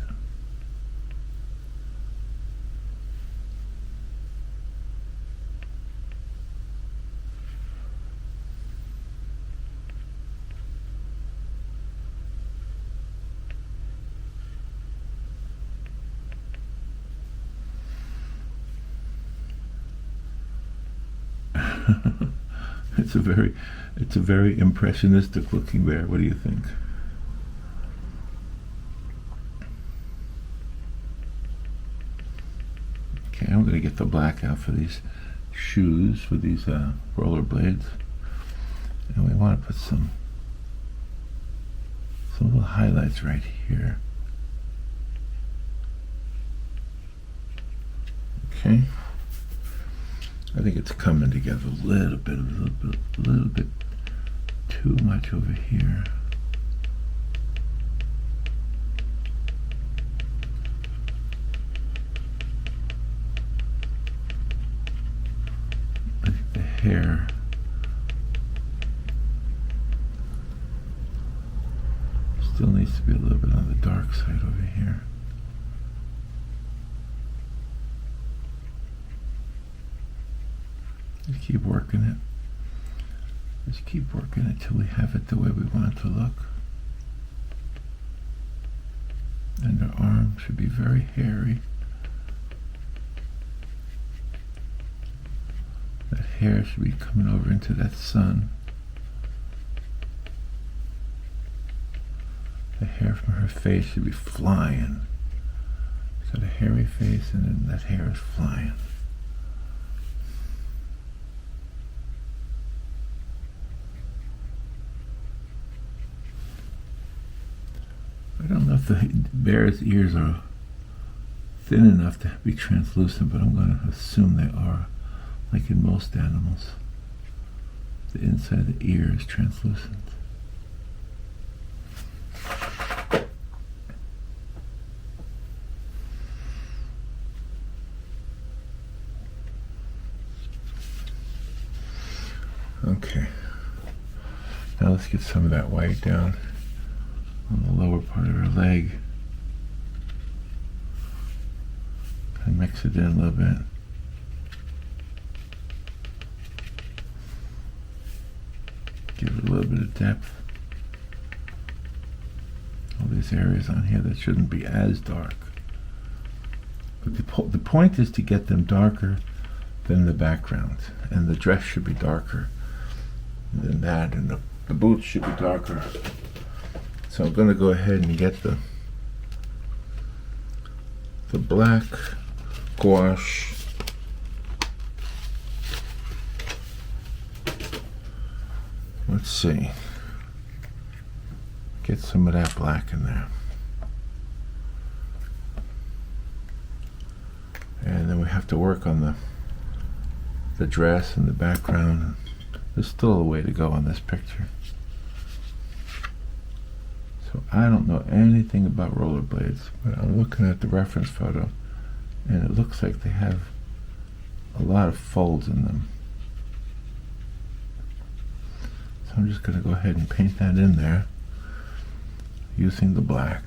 It's a very impressionistic looking bear. What do you think? Okay, I'm going to get the black out for these shoes, for these roller blades, and we want to put some little highlights right here. Okay. I think it's coming together a little bit too much over here. I think the hair still needs to be a little bit on the dark side over here. Just keep working it. Just keep working it till we have it the way we want it to look. And her arm should be very hairy. That hair should be coming over into that sun. The hair from her face should be flying. She's got a hairy face and then that hair is flying. I don't know if the bear's ears are thin enough to be translucent, but I'm going to assume they are, like in most animals. The inside of the ear is translucent. Okay, now let's get some of that white down on the lower part of her leg and mix it in a little bit. Give it a little bit of depth. All these areas on here that shouldn't be as dark. But the point is to get them darker than the background, and the dress should be darker than that, and the boots should be darker. So I'm going to go ahead and get the black gouache. Let's see. Get some of that black in there. And then we have to work on the dress and the background. There's still a way to go on this picture. So I don't know anything about rollerblades, but I'm looking at the reference photo and it looks like they have a lot of folds in them. So I'm just going to go ahead and paint that in there using the black.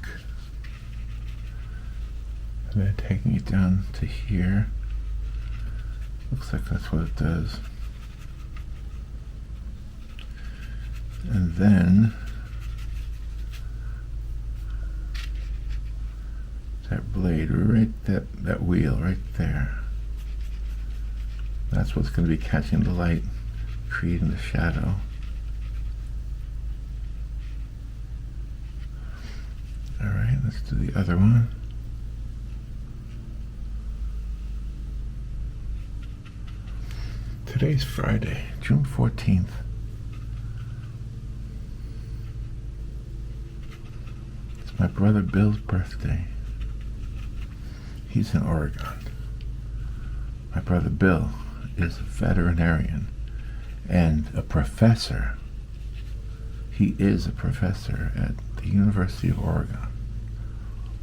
And then taking it down to here. Looks like that's what it does. And then that blade, right, that wheel right there. That's what's going to be catching the light, creating the shadow. Alright, Let's do the other one. Today's Friday, June 14th. It's my brother Bill's birthday. He's in Oregon. My brother Bill is a veterinarian and a professor. He is a professor at the University of Oregon.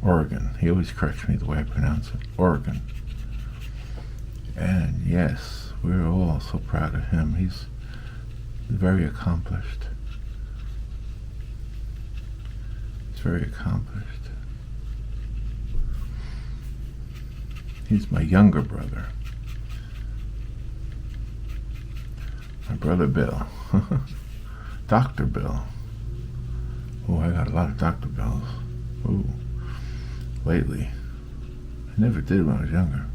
Oregon. He always corrects me the way I pronounce it. Oregon. And yes, we're all so proud of him. He's very accomplished. He's very accomplished. He's my younger brother. My brother Bill. Dr. Bill. Oh, I got a lot of Dr. Bills. Ooh. Lately. I never did when I was younger.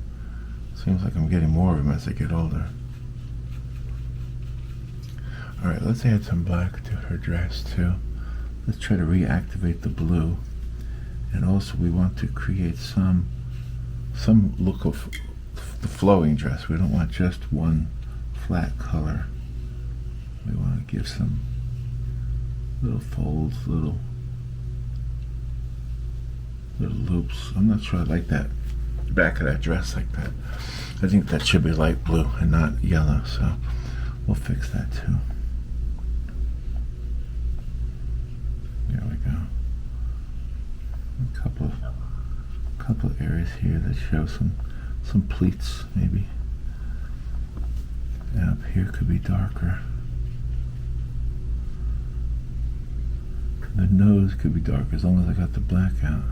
Seems like I'm getting more of them as I get older. Alright, let's add some black to her dress too. Let's try to reactivate the blue. And also we want to create some look of the flowing dress. We don't want just one flat color. We want to give some little folds, little loops. I'm not sure I like that back of that dress like that. I think that should be light blue and not yellow, so we'll fix that too. There we go. A couple of areas here that show some pleats maybe. And up here could be darker. The nose could be darker as long as I got the black out.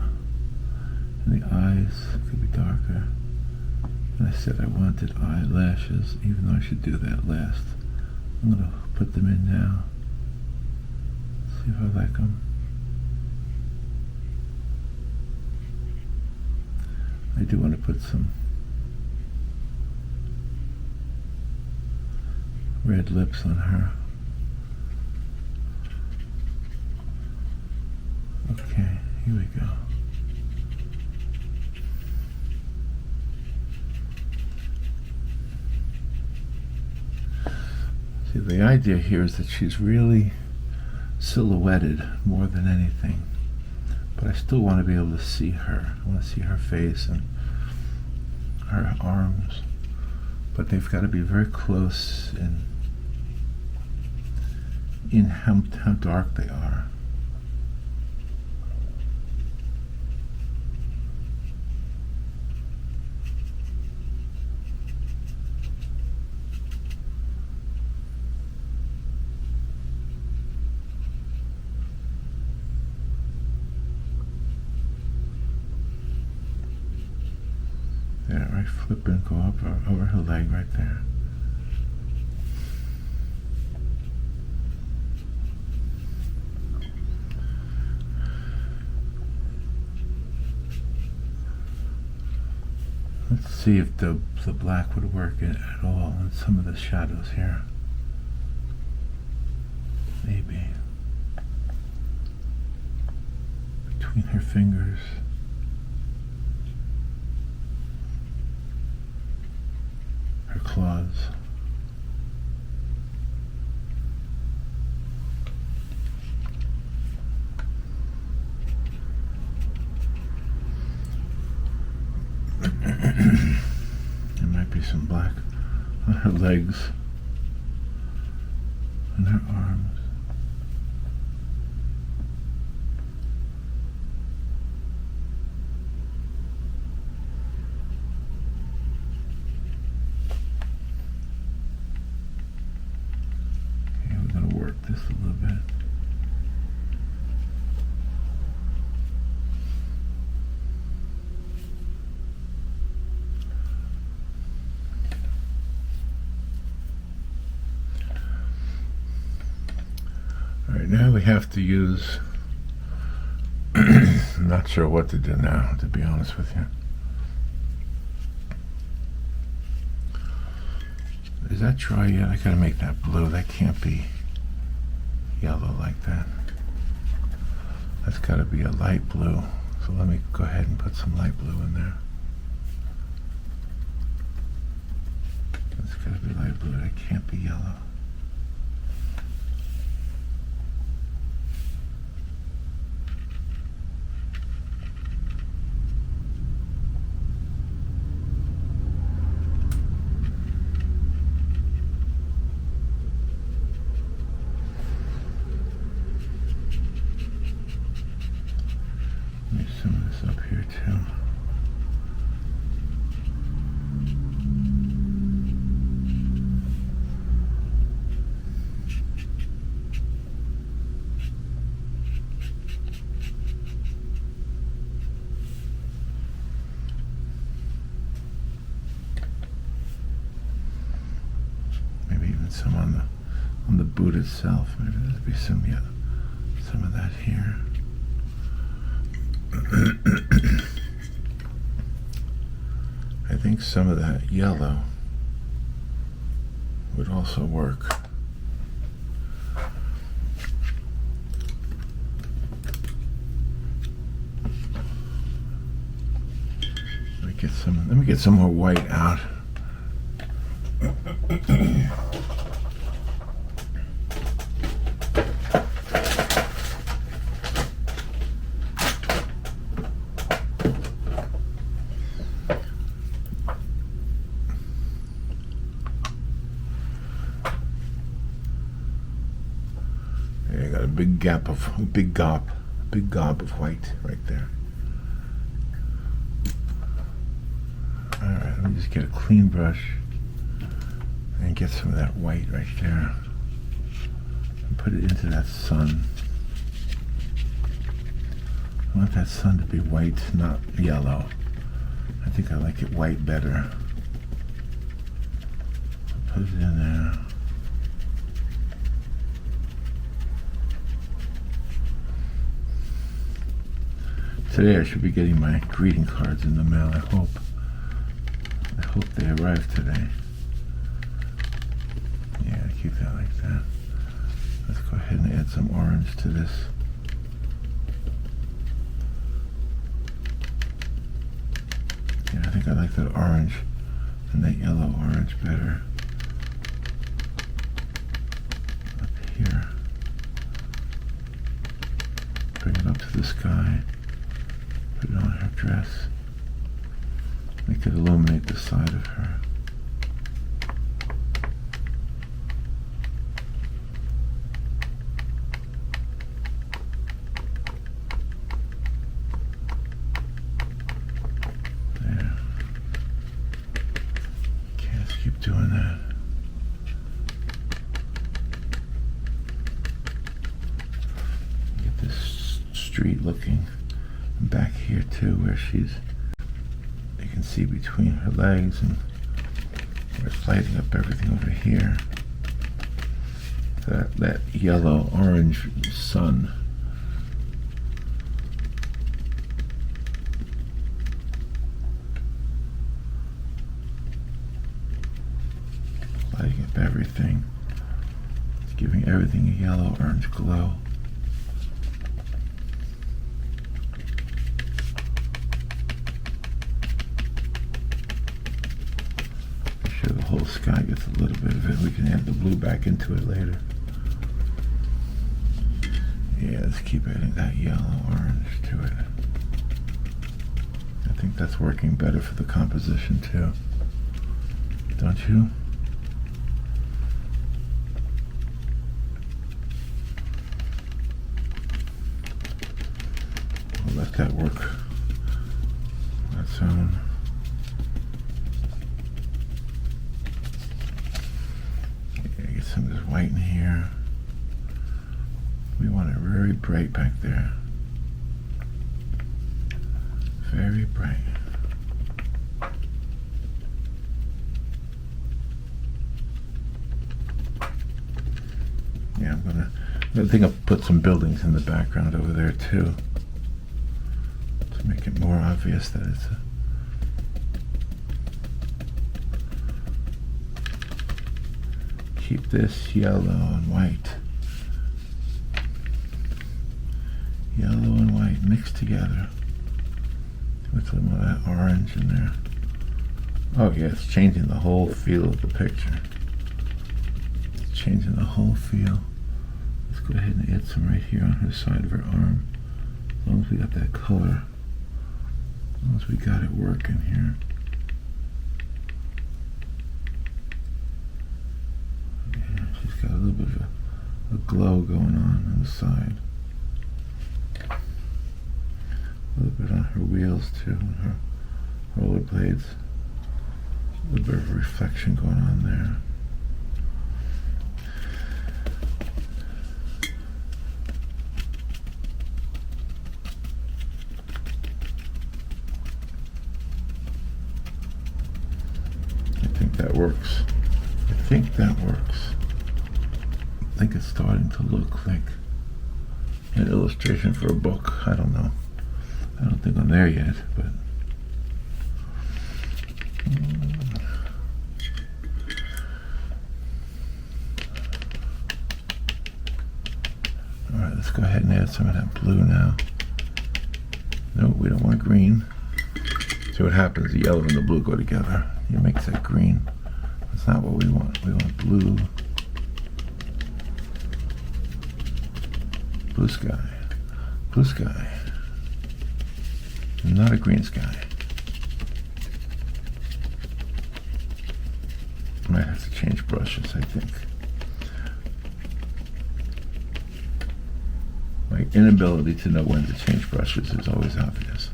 And the eyes could be darker. And I said I wanted eyelashes, even though I should do that last. I'm going to put them in now. See if I like them. I do want to put some red lips on her. Okay, here we go. See, the idea here is that she's really silhouetted more than anything. But I still want to be able to see her. I want to see her face and her arms. But they've got to be very close in how dark they are. There, right, flip and go up over her leg right there. Let's see if the black would work at all in some of the shadows here. Maybe. Between her fingers. Her claws. There might be some black on her legs and her arms. Okay, we're going to work this a little bit. Alright, now we have to use, I'm not sure what to do now, to be honest with you. Is that dry yet? I gotta make that blue. That can't be yellow like that. That's gotta be a light blue, So let me go ahead and put some light blue in there. It's gotta be light blue, it can't be yellow. Maybe some of this up here too. Maybe even some on the boot itself. Maybe there'll be some of that here. I think some of that yellow would also work. Let me get some more white out. I got a big gob of white right there. All right, let me just get a clean brush and get some of that white right there and put it into that sun. I want that sun to be white, not yellow. I think I like it white better. Put it in there. Today I should be getting my greeting cards in the mail, I hope. I hope they arrive today. Yeah, keep that like that. Let's go ahead and add some orange to this. Yeah, I think I like that orange and that yellow orange better. Up here. Bring it up to the sky. Put it on her dress. Make it illuminate the side of her. There. Can't keep doing that. Get this street looking. And back here too, where you can see between her legs, and it's lighting up everything over here. That yellow orange sun. Lighting up everything. It's giving everything a yellow orange glow. The whole sky gets a little bit of it. We can add the blue back into it later. Yeah, let's keep adding that yellow orange to it. I think that's working better for the composition too. Don't you? We'll let that work on its own. Some of this white in here. We want it very bright back there. Very bright. Yeah, I think I'll put some buildings in the background over there too, to make it more obvious that it's a keep this yellow and white. Yellow and white mixed together. With some of that orange in there. Oh yeah, it's changing the whole feel of the picture. It's changing the whole feel. Let's go ahead and add some right here on her side of her arm. As long as we got that color. As long as we got it working here. Yeah, she's got a little bit of a glow going on the side. A little bit on her wheels too, and her rollerblades. A little bit of reflection going on there. I think that works. I think that works. I think it's starting to look like an illustration for a book. I don't know. I don't think I'm there yet, but all right, let's go ahead and add some of that blue now. No, we don't want green. See what happens, the yellow and the blue go together. It makes that green. That's not what we want. We want blue. Blue sky. Blue sky. Not a green sky. I might have to change brushes, I think. My inability to know when to change brushes is always obvious.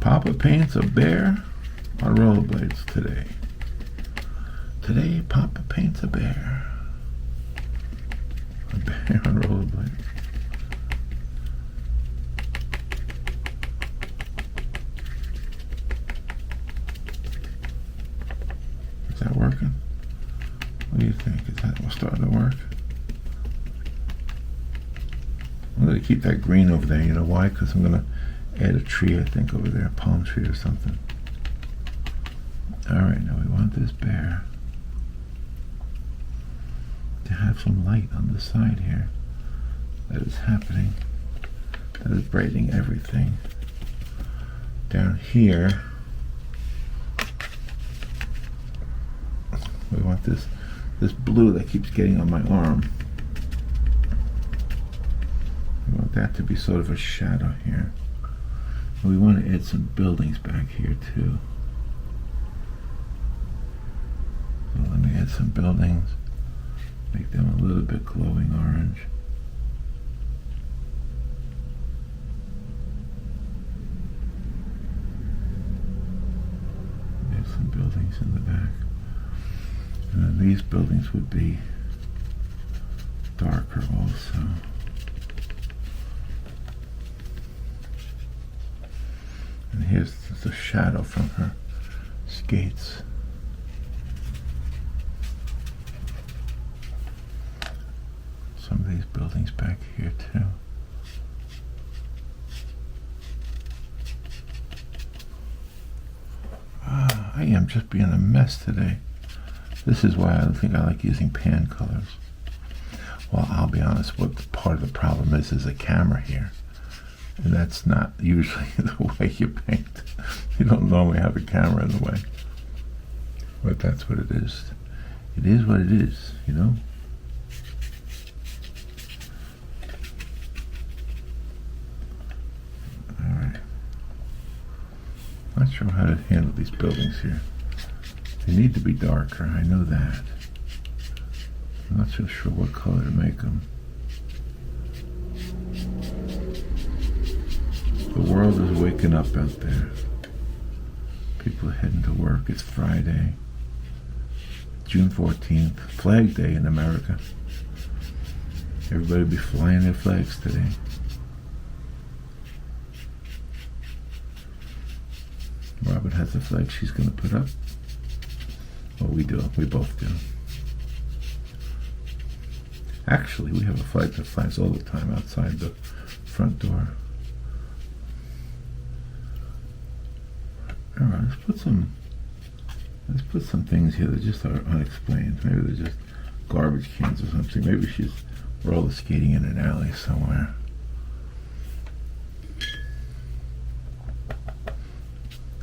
Poppa paints a bear on rollerblades today. Today, Poppa paints a bear. A bear on rollerblades. Is that working? What do you think? Is that starting to work? I'm going to keep that green over there. You know why? Because I'm going to add a tree, I think, over there. A palm tree or something. Alright, now we want this bear to have some light on the side here. That is happening. That is brightening everything. Down here, we want this blue that keeps getting on my arm. We want that to be sort of a shadow here. And we want to add some buildings back here too. So let me add some buildings. Make them a little bit glowing orange. There's some buildings in the back. And then these buildings would be darker also. And here's the shadow from her skates. Some of these buildings back here too. I am just being a mess today. This is why I think I like using pan colors. Well, I'll be honest, what part of the problem is a camera here. And that's not usually the way you paint. You don't normally have a camera in the way. But that's what it is. It is what it is, you know? Not sure how to handle these buildings here. They need to be darker, I know that. I'm not so sure what color to make them. The world is waking up out there. People are heading to work. It's Friday, June 14th, Flag Day in America. Everybody will be flying their flags today. Robert has a flag she's going to put up. Well, we do. We both do. Actually, we have a flag that flies all the time outside the front door. All right, let's put some things here that just are unexplained. Maybe they're just garbage cans or something. Maybe she's roller skating in an alley somewhere.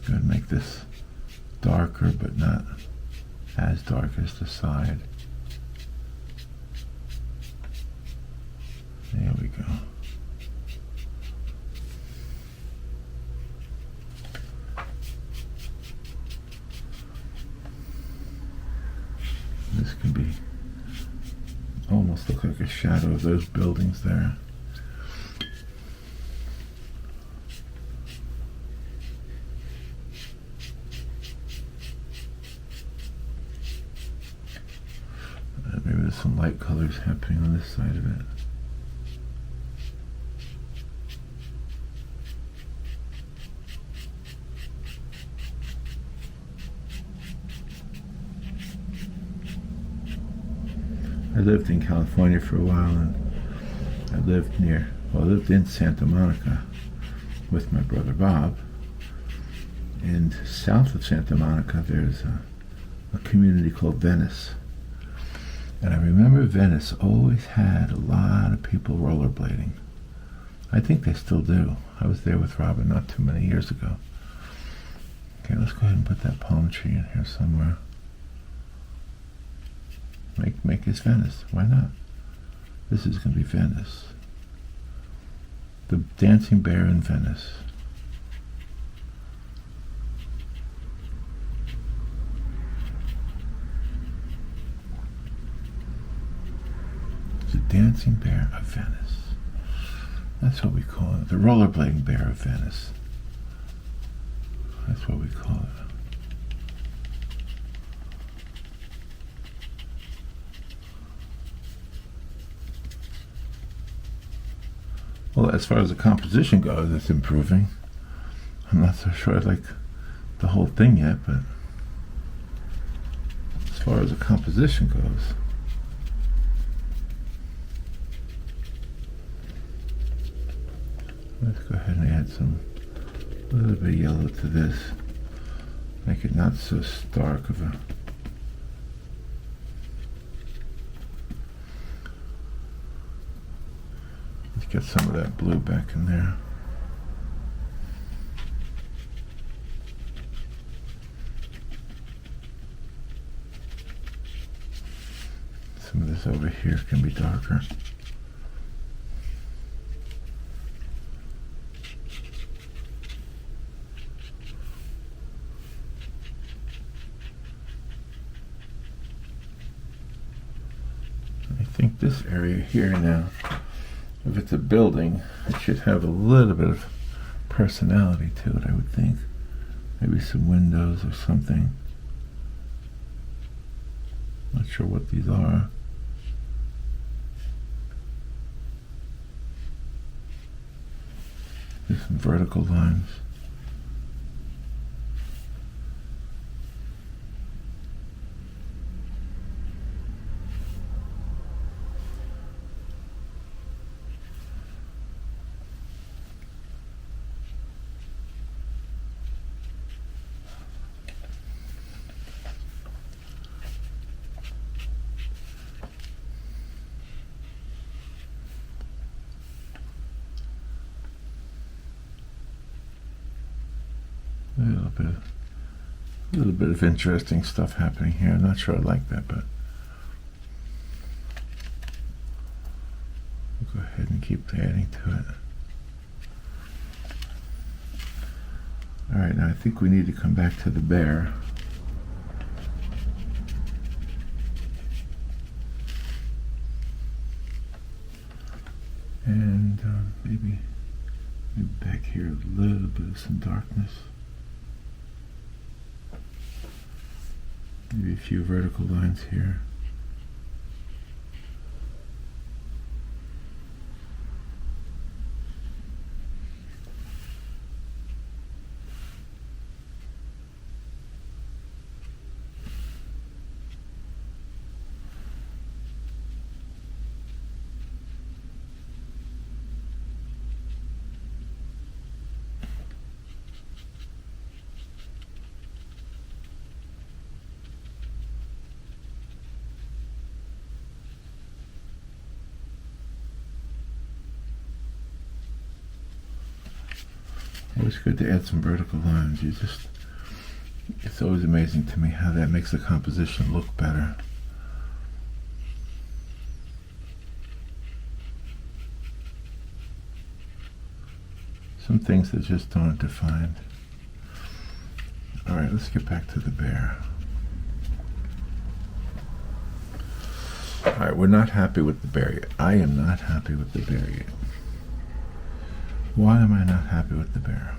Gonna make this darker, but not as dark as the side. There we go. This can be almost look like a shadow of those buildings there. Maybe there's some light colors happening on this side of it. I lived in California for a while, and I lived in Santa Monica with my brother Bob. And south of Santa Monica, there's a community called Venice. And I remember Venice always had a lot of people rollerblading. I think they still do. I was there with Robin not too many years ago. Okay, let's go ahead and put that palm tree in here somewhere. Make this Venice. Why not? This is going to be Venice. The dancing bear in Venice. It's a dancing bear of Venice. That's what we call it. The rollerblading bear of Venice. That's what we call it. Well, as far as the composition goes, it's improving. I'm not so sure I like the whole thing yet, but as far as the composition goes, let's go ahead and add a little bit of yellow to this. Make it not so stark of a... Get some of that blue back in there. Some of this over here can be darker. I think this area here now, if it's a building, it should have a little bit of personality to it, I would think. Maybe some windows or something. Not sure what these are. There's some vertical lines. A little bit of interesting stuff happening here. I'm not sure I like that, but we'll go ahead and keep adding to it. All right, now I think we need to come back to the bear. And maybe back here a little bit of some darkness. Maybe a few vertical lines here. Always good to add some vertical lines. It's always amazing to me how that makes the composition look better. Some things that just aren't defined. Alright, let's get back to the bear. Alright, we're not happy with the bear yet. I am not happy with the bear yet. Why am I not happy with the bear?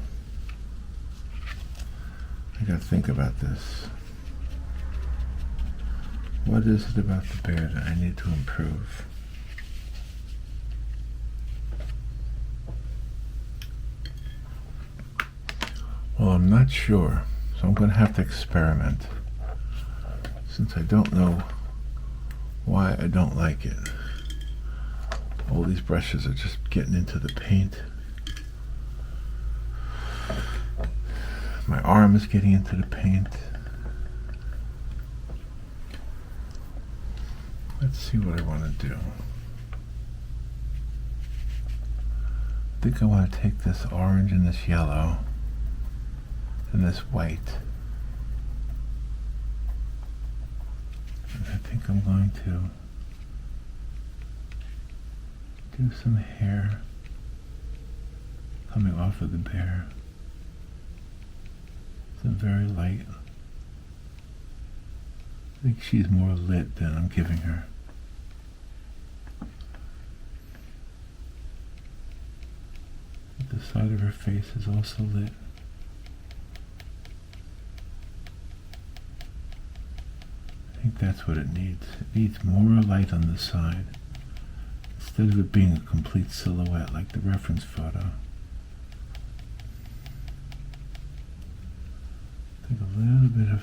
I gotta think about this. What is it about the bear that I need to improve? Well, I'm not sure, so I'm gonna have to experiment, since I don't know why I don't like it. All these brushes are just getting into the paint. My arm is getting into the paint. Let's see what I want to do. I think I want to take this orange and this yellow and this white. And I think I'm going to do some hair coming off of the bear. Some very light. I think she's more lit than I'm giving her. The side of her face is also lit. I think that's what it needs. It needs more light on the side, instead of it being a complete silhouette like the reference photo. I think a little bit of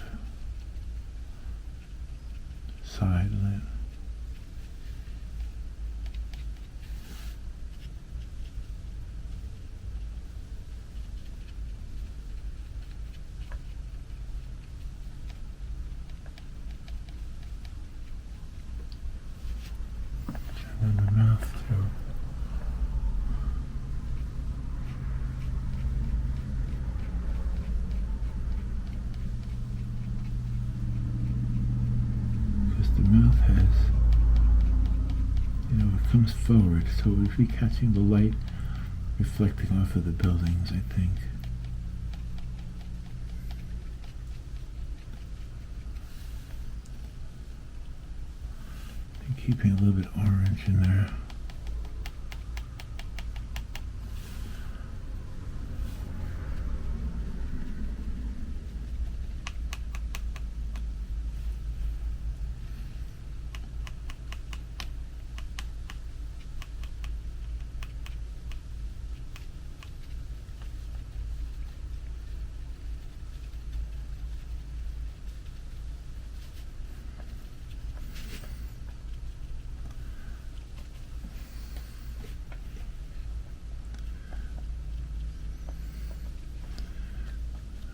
side lit. And then the mouth too. Because the mouth has, it comes forward, so we'll be catching the light reflecting off of the buildings, I think. Keeping a little bit orange in there.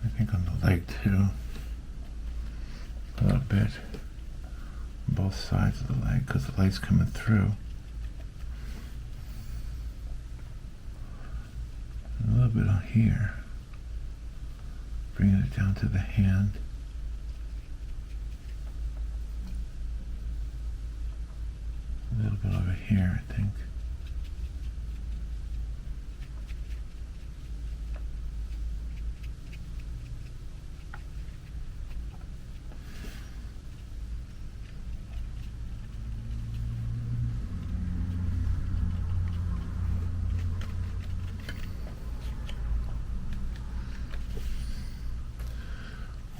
I think on the leg too, a little bit on both sides of the leg because the light's coming through. And a little bit on here, bringing it down to the hand. A little bit over here, I think.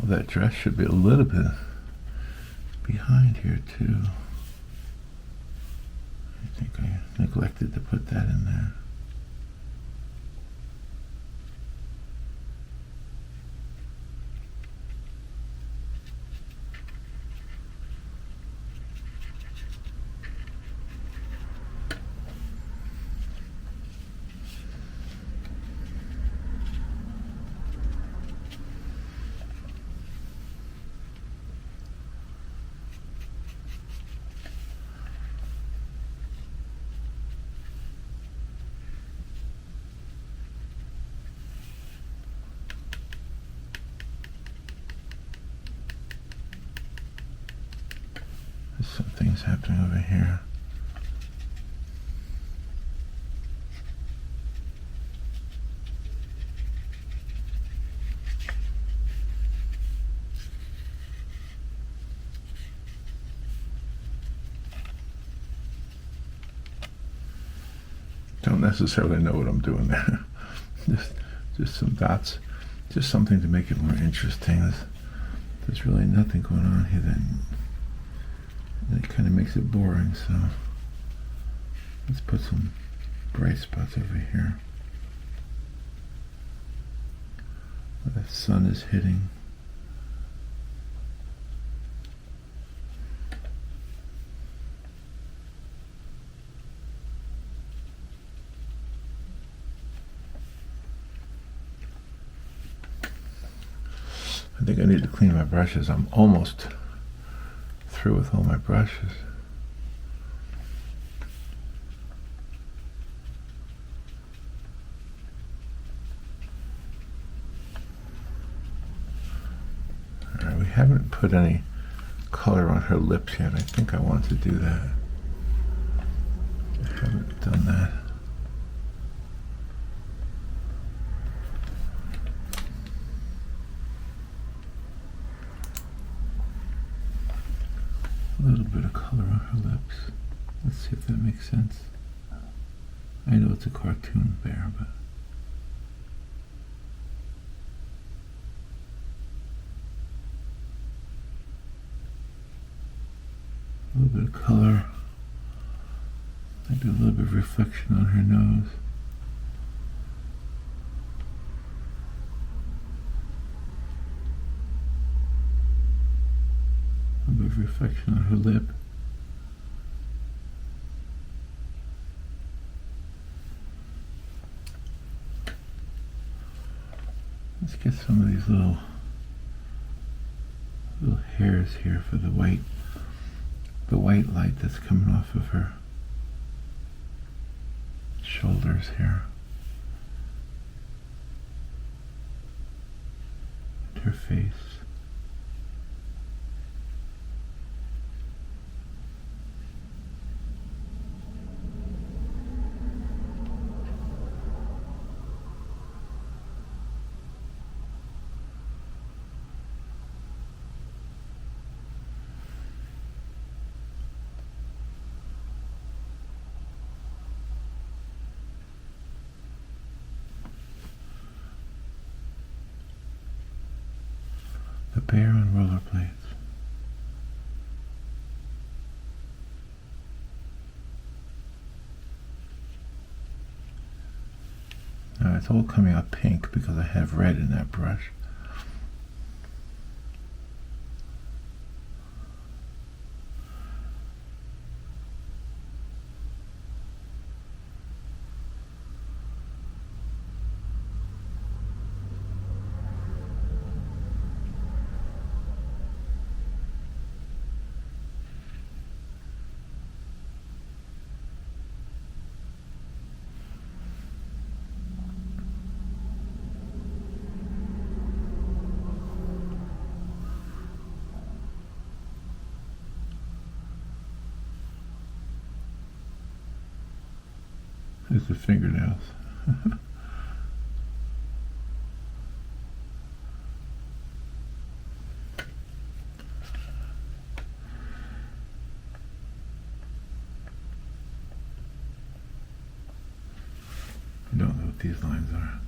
Well, that dress should be a little bit behind here too. I think I neglected to put that in there. things happening over here. Don't necessarily know what I'm doing there. just some dots, just something to make it more interesting. There's really nothing going on here that kind of makes it boring, so let's put some bright spots over here where the sun is hitting. I think I need to clean my brushes. I'm almost through with all my brushes. All right, we haven't put any color on her lips yet. I think I want to do that. I haven't done that. A little bit of color on her lips. Let's see if that makes sense. I know it's a cartoon bear, but a little bit of color. Maybe a little bit of reflection on her nose. Reflection on her lip. Let's get some of these little hairs here for the white light that's coming off of her shoulders here. And her face. The bear on rollerblades. Now it's all coming out pink because I have red in that brush. There's the fingernails. We don't know what these lines are.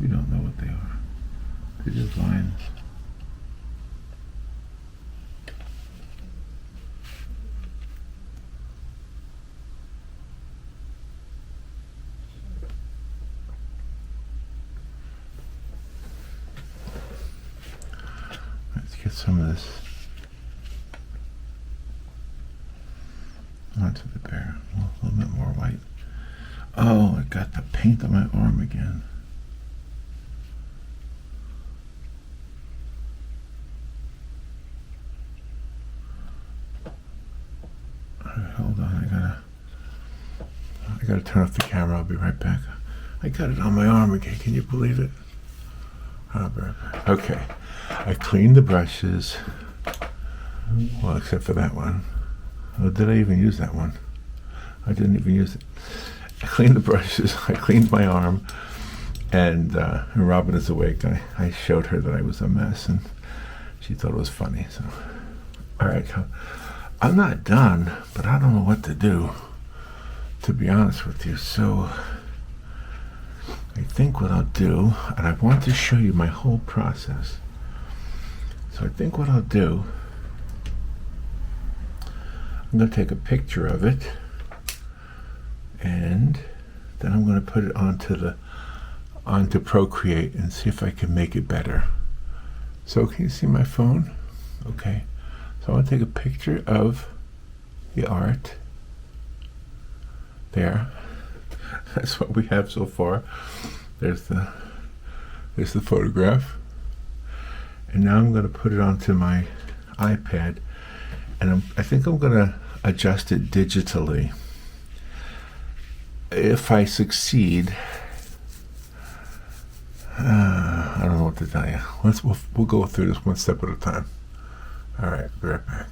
We don't know what they are. They're just lines. Get some of this onto the bear. A little bit more white. Oh, I got the paint on my arm again. All right, hold on. I gotta turn off the camera. I'll be right back. I got it on my arm again. Can you believe it? I'll be right back. Okay. I cleaned the brushes. Well, except for that one. Oh, did I even use that one? I didn't even use it. I cleaned the brushes. I cleaned my arm. And Robin is awake. I showed her that I was a mess, and she thought it was funny. So, all right. So I'm not done, but I don't know what to do, to be honest with you. So I think what I'll do, and I want to show you my whole process. So I think what I'll do, I'm going to take a picture of it, and then I'm going to put it onto Procreate and see if I can make it better. So can you see my phone? Okay. So I want to take a picture of the art. There. That's what we have so far. There's the photograph. And now I'm going to put it onto my iPad, and I think I'm going to adjust it digitally. If I succeed, I don't know what to tell you. We'll go through this one step at a time. All right, be right back.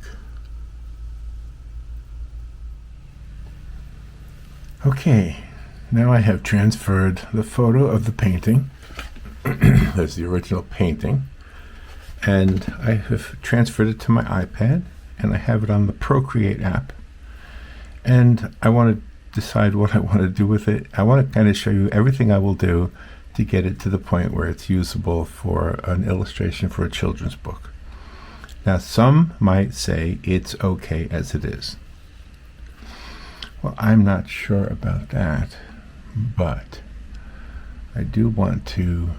Okay, now I have transferred the photo of the painting. There's the original painting. And I have transferred it to my iPad, and I have it on the Procreate app. And I want to decide what I want to do with it. I want to kind of show you everything I will do to get it to the point where it's usable for an illustration for a children's book. Now, some might say it's okay as it is. Well, I'm not sure about that, but I do want to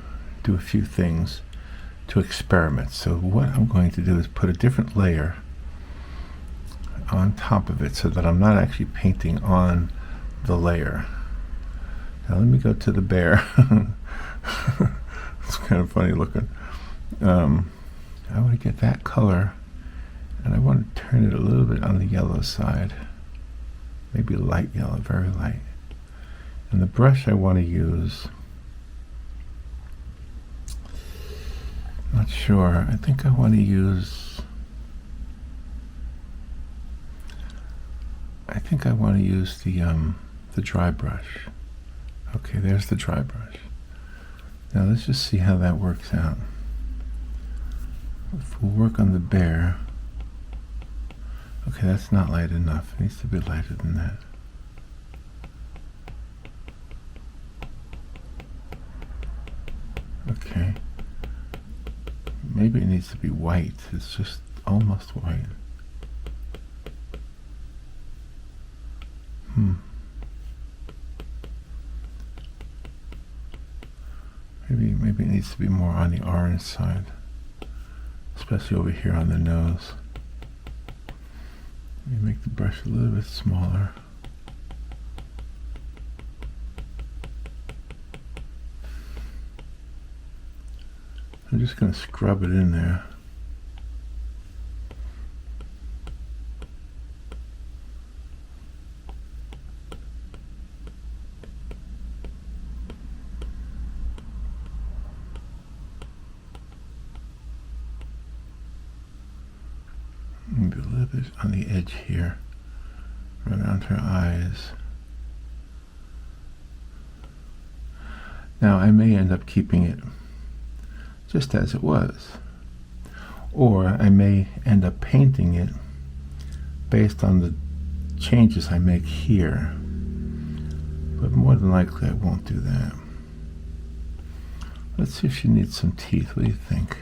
do a few things to experiment. So what I'm going to do is put a different layer on top of it so that I'm not actually painting on the layer. Now let me go to the bear. It's kind of funny looking. I want to get that color, and I want to turn it a little bit on the yellow side. Maybe light yellow, very light. And the brush I want to use, not sure. I think I want to use the dry brush. Okay, there's the dry brush. Now let's just see how that works out. If we'll work on the bear. Okay, that's not light enough. It needs to be lighter than that. Okay. Maybe it needs to be white. It's just almost white. Maybe it needs to be more on the orange side, especially over here on the nose. Let me make the brush a little bit smaller. I'm just going to scrub it in there. Maybe a little bit on the edge here, around her eyes. Now I may end up keeping it just as it was, or I may end up painting it based on the changes I make here, but more than likely I won't do that. Let's see if she needs some teeth. What do you think?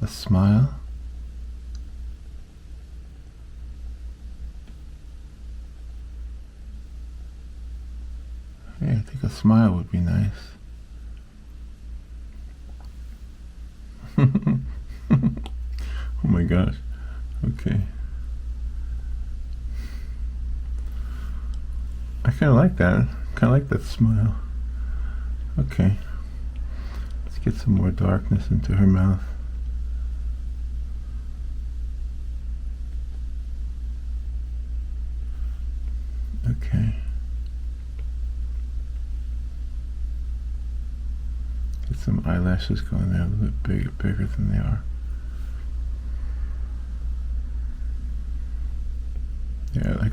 A smile? Yeah, I think a smile would be nice. Oh my gosh. Okay. I kind of like that. Kind of like that smile. Okay. Let's get some more darkness into her mouth. Okay. Get some eyelashes going there a little bit bigger than they are.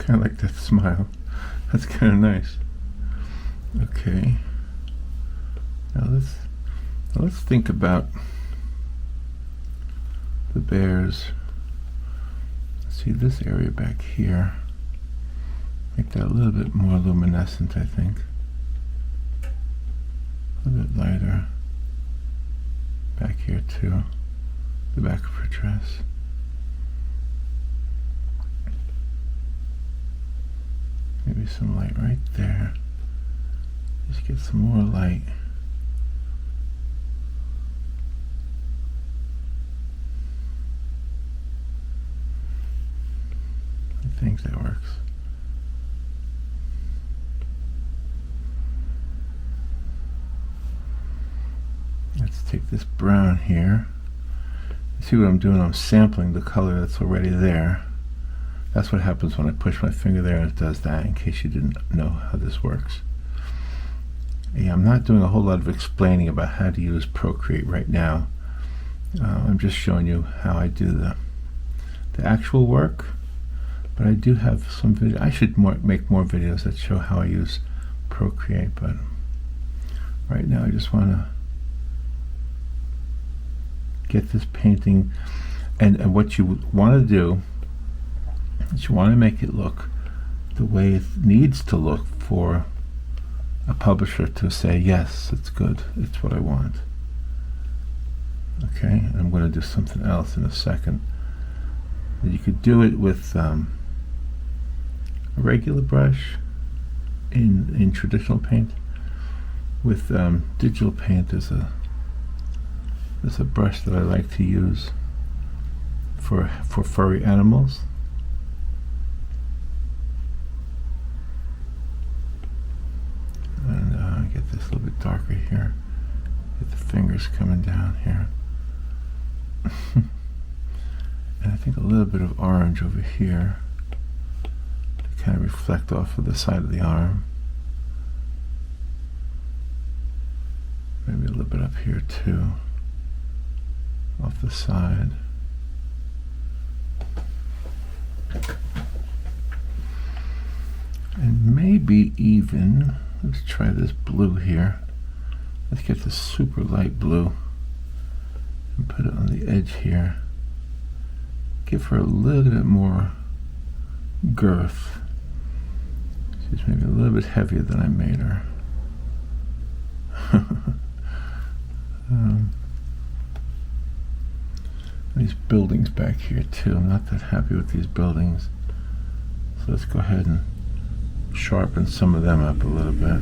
kind of like that smile. That's kind of nice. Okay. Now let's think about the bears. See this area back here. Make that a little bit more luminescent, I think. A little bit lighter. Back here too. The back of her dress. Maybe some light right there. Just get some more light. I think that works. Let's take this brown here. See what I'm doing? I'm sampling the color that's already there. That's what happens when I push my finger there, and it does that, in case you didn't know how this works. Yeah, I'm not doing a whole lot of explaining about how to use Procreate right now. I'm just showing you how I do the actual work. But I do have some video. I should make more videos that show how I use Procreate, but right now I just want to get this painting, and what you want to do is you want to make it look the way it needs to look for a publisher to say, yes, it's good, it's what I want. Okay, and I'm going to do something else in a second. You could do it with a regular brush in traditional paint. With digital paint, there's a brush that I like to use for furry animals. And get this a little bit darker here. Get the fingers coming down here. And I think a little bit of orange over here to kind of reflect off of the side of the arm. Maybe a little bit up here too, off the side. And maybe even, let's try this blue here. Let's get this super light blue and put it on the edge here. Give her a little bit more girth. She's maybe a little bit heavier than I made her. These buildings back here too. I'm not that happy with these buildings. So let's go ahead and sharpen some of them up a little bit.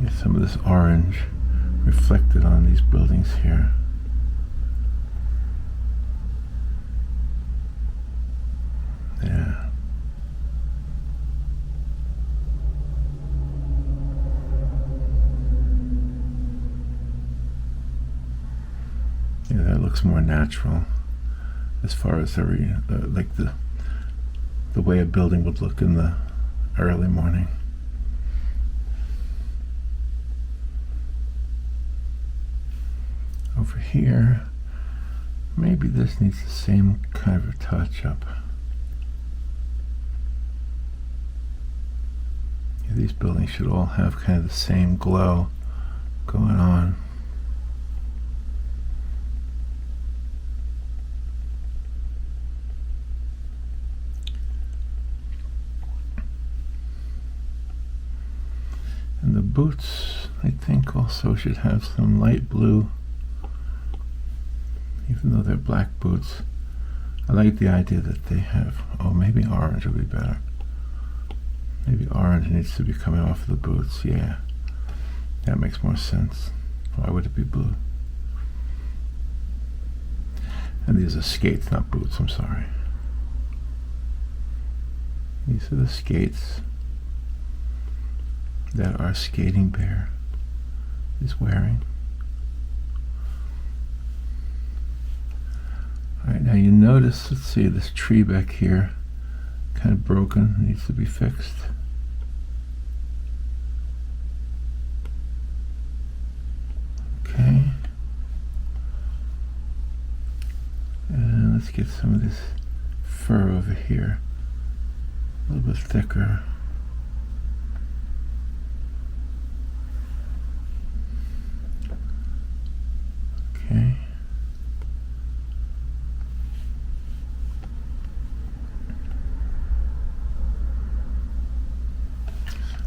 Get some of this orange reflected on these buildings here. Yeah. Yeah, that looks more natural as far as like the way a building would look in the early morning. Over here, maybe this needs the same kind of a touch up. Yeah, these buildings should all have kind of the same glow going on. And the boots, I think, also should have some light blue, even though they're black boots. I like the idea that they have, oh, maybe orange would be better. Maybe orange needs to be coming off of the boots, yeah. That makes more sense. Why would it be blue? And these are skates, not boots, I'm sorry. These are the skates that our skating bear is wearing. Alright, now you notice, let's see, this tree back here, kind of broken, needs to be fixed. Okay. Let's get some of this fur over here, a little bit thicker. Okay.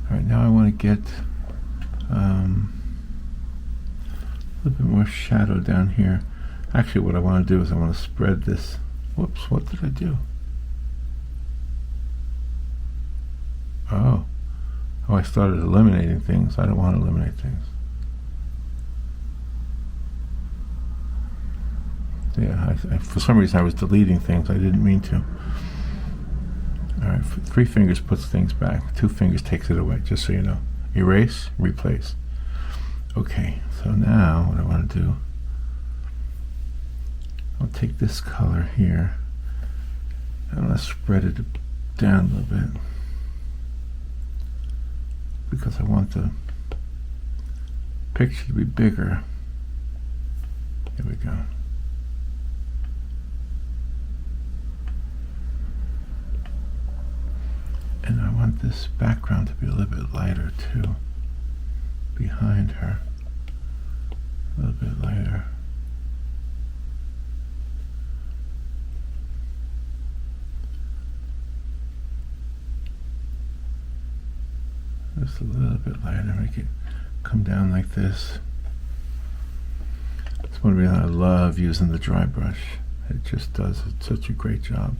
All right, now I want to get a little bit more shadow down here. Actually, what I want to do is I want to spread this. Whoops, what did I do? Oh, I started eliminating things. I don't want to eliminate things. Yeah, for some reason I was deleting things. I didn't mean to. All right, 3 fingers puts things back. 2 fingers takes it away, just so you know. Erase, replace. Okay, so now what I want to do, I'll take this color here, and I'm going to spread it down a little bit, because I want the picture to be bigger. Here we go. And I want this background to be a little bit lighter too, behind her, a little bit lighter. Just a little bit lighter, make it come down like this. That's one reason I love using the dry brush. It just does such a great job.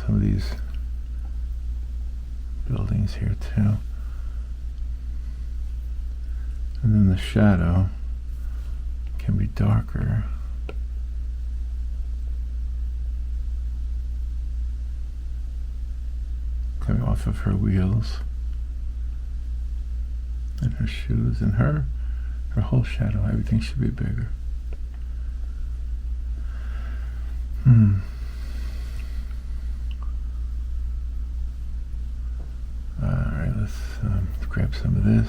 Some of these buildings here too. And then the shadow can be darker. Coming off of her wheels and her shoes and her whole shadow. Everything should be bigger. Alright, let's grab some of this.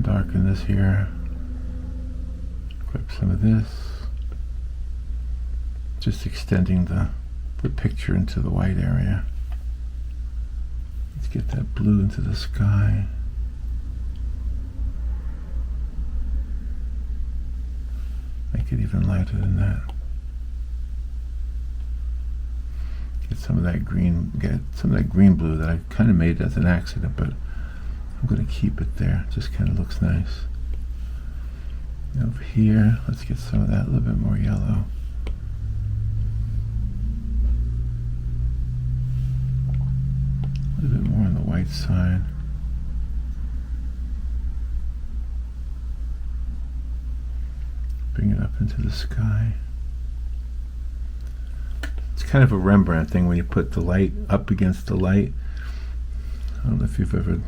Darken this here. Grab some of this. Just extending the picture into the white area. Let's get that blue into the sky. Make it even lighter than that. Get some of that green, blue that I kind of made as an accident, but I'm going to keep it there. It just kind of looks nice. Over here, let's get some of that, a little bit more yellow. A little bit more on the white side. Bring it up into the sky. It's kind of a Rembrandt thing when you put the light up against the light. I don't know if you've ever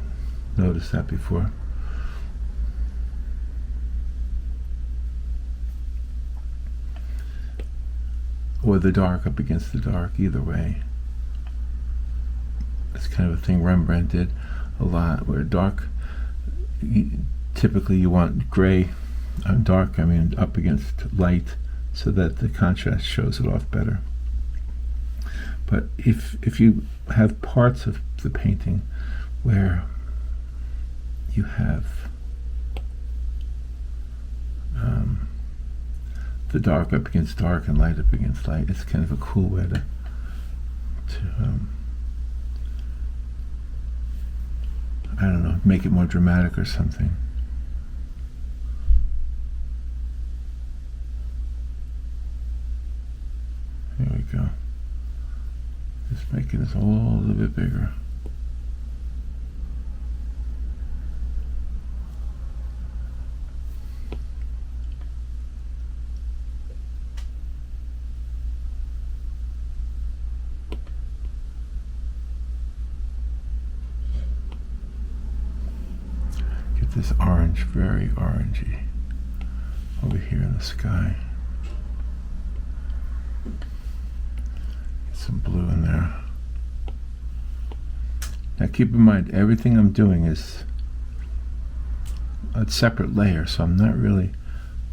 noticed that before. Or the dark up against the dark, either way. It's kind of a thing Rembrandt did a lot, where dark, typically you want gray, dark, I mean up against light, so that the contrast shows it off better. But if you have parts of the painting where you have the dark up against dark and light up against light, it's kind of a cool way to I don't know, make it more dramatic or something. Here we go. Just making this all a little bit bigger. Get this orange, very orangey, over here in the sky. Some blue in there. Now keep in mind, everything I'm doing is a separate layer, so I'm not really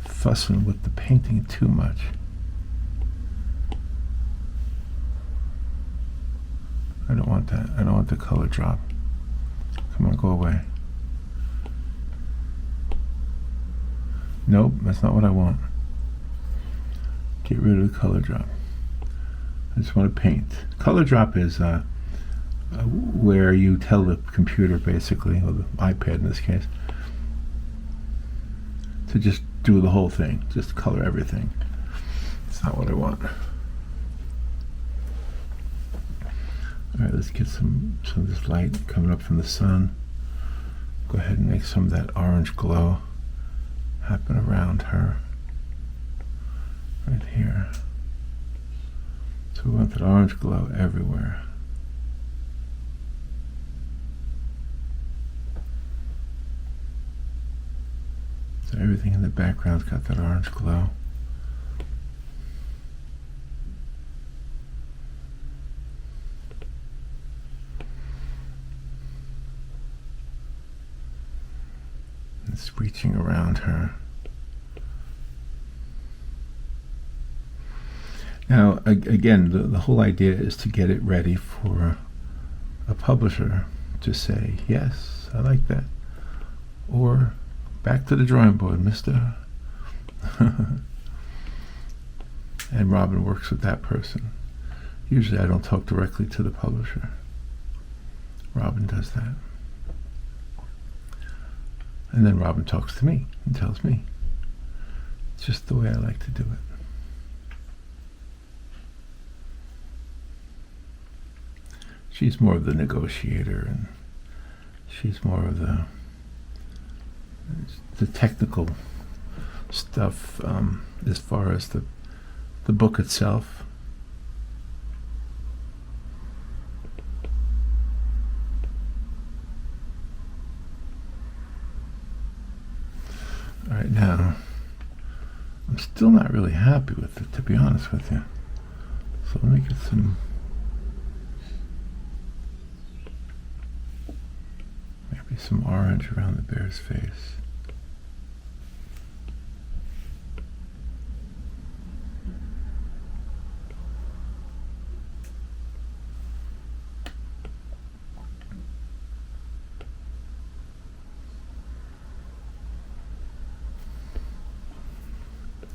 fussing with the painting too much. I don't want that. I don't want the color drop. Come on, go away. Nope, that's not what I want. Get rid of the color drop. I just want to paint. Color drop is where you tell the computer, basically, or the iPad in this case, to just do the whole thing, just color everything. It's not what I want. All right, let's get some of this light coming up from the sun. Go ahead and make some of that orange glow happen around her, right here. So we want that orange glow everywhere. So everything in the background's got that orange glow. It's reaching around her. Now, again, the whole idea is to get it ready for a publisher to say, yes, I like that. Or, back to the drawing board, mister. And Robin works with that person. Usually I don't talk directly to the publisher. Robin does that. And then Robin talks to me and tells me. It's just the way I like to do it. She's more of the negotiator, and she's more of the technical stuff as far as the book itself. All right, now I'm still not really happy with it, to be honest with you. So let me get some. Maybe some orange around the bear's face.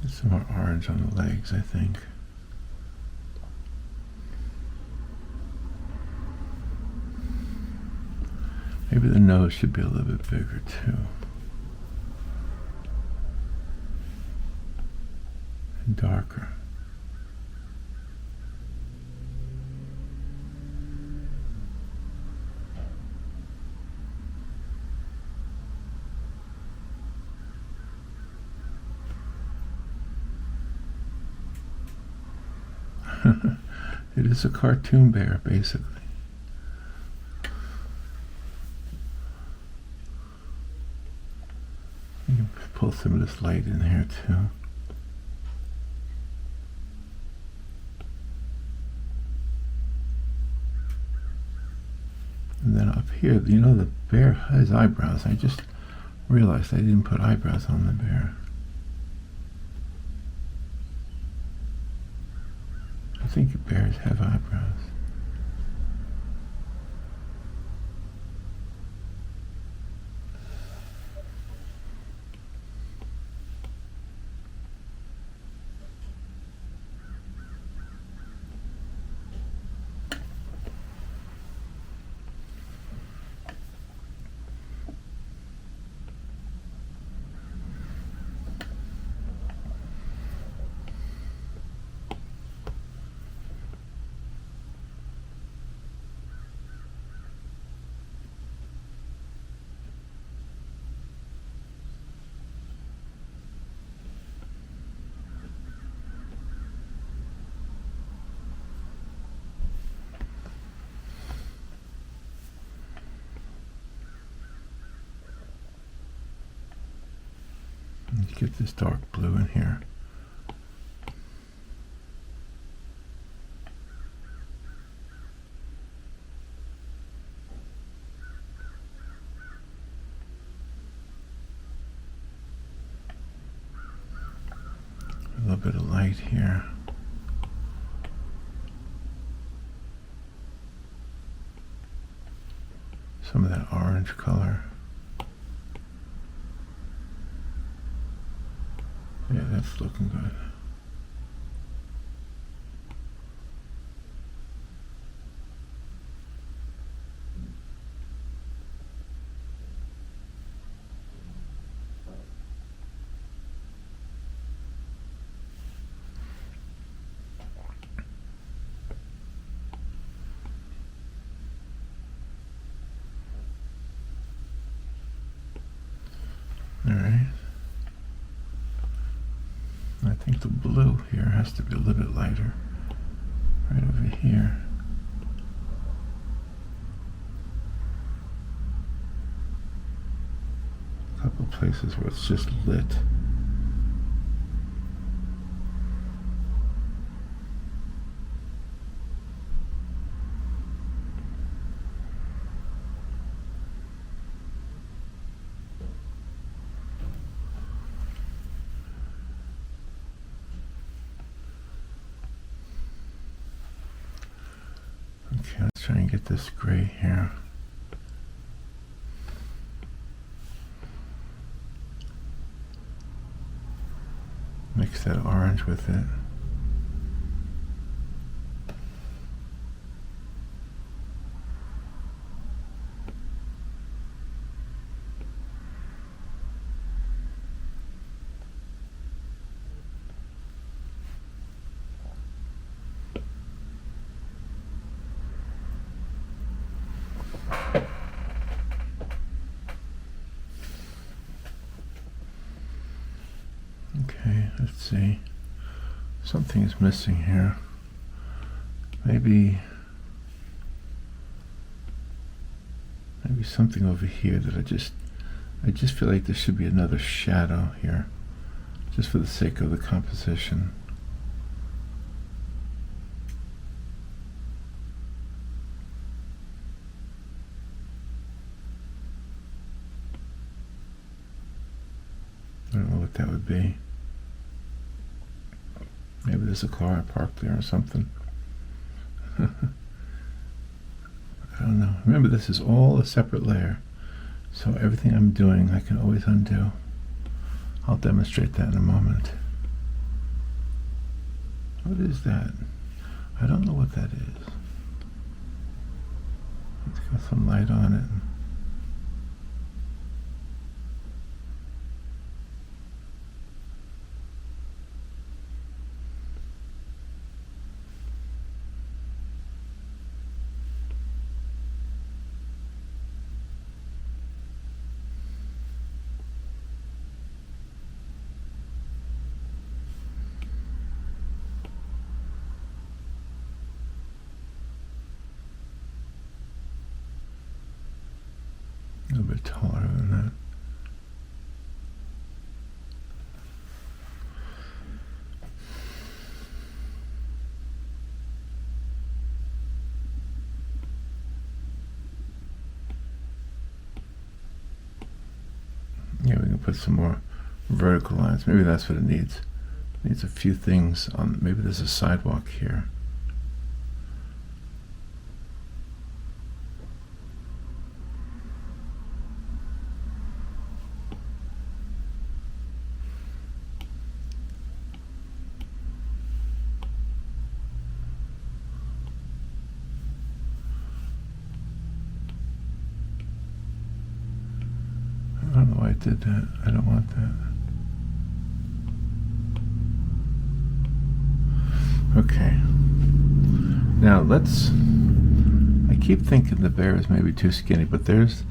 There's some more orange on the legs, I think. Maybe the nose should be a little bit bigger too. And darker. It is a cartoon bear, basically. You can pull some of this light in here too. And then up here, you know, the bear has eyebrows. I just realized I didn't put eyebrows on the bear. I think bears have eyebrows. Let's get this dark blue in here. bit of light here. Some of that orange color. Yeah, that's looking good. All right. I think the blue here has to be a little bit lighter. Right over here. A couple places where it's just lit. Okay, let's try and get this gray here. Mix that orange with it. Okay, let's see. Something is missing here. Maybe something over here that I just feel like there should be another shadow here, just for the sake of the composition. I don't know what that would be. Maybe there's a car parked there or something. I don't know. Remember, this is all a separate layer. So everything I'm doing, I can always undo. I'll demonstrate that in a moment. What is that? I don't know what that is. It's got some light on it. A little bit taller than that. Yeah, we can put some more vertical lines. Maybe that's what it needs. It needs a few things on. Maybe there's a sidewalk here. I don't know why I did that. I don't want that. Okay. Now let's, I keep thinking the bear is maybe too skinny, but there's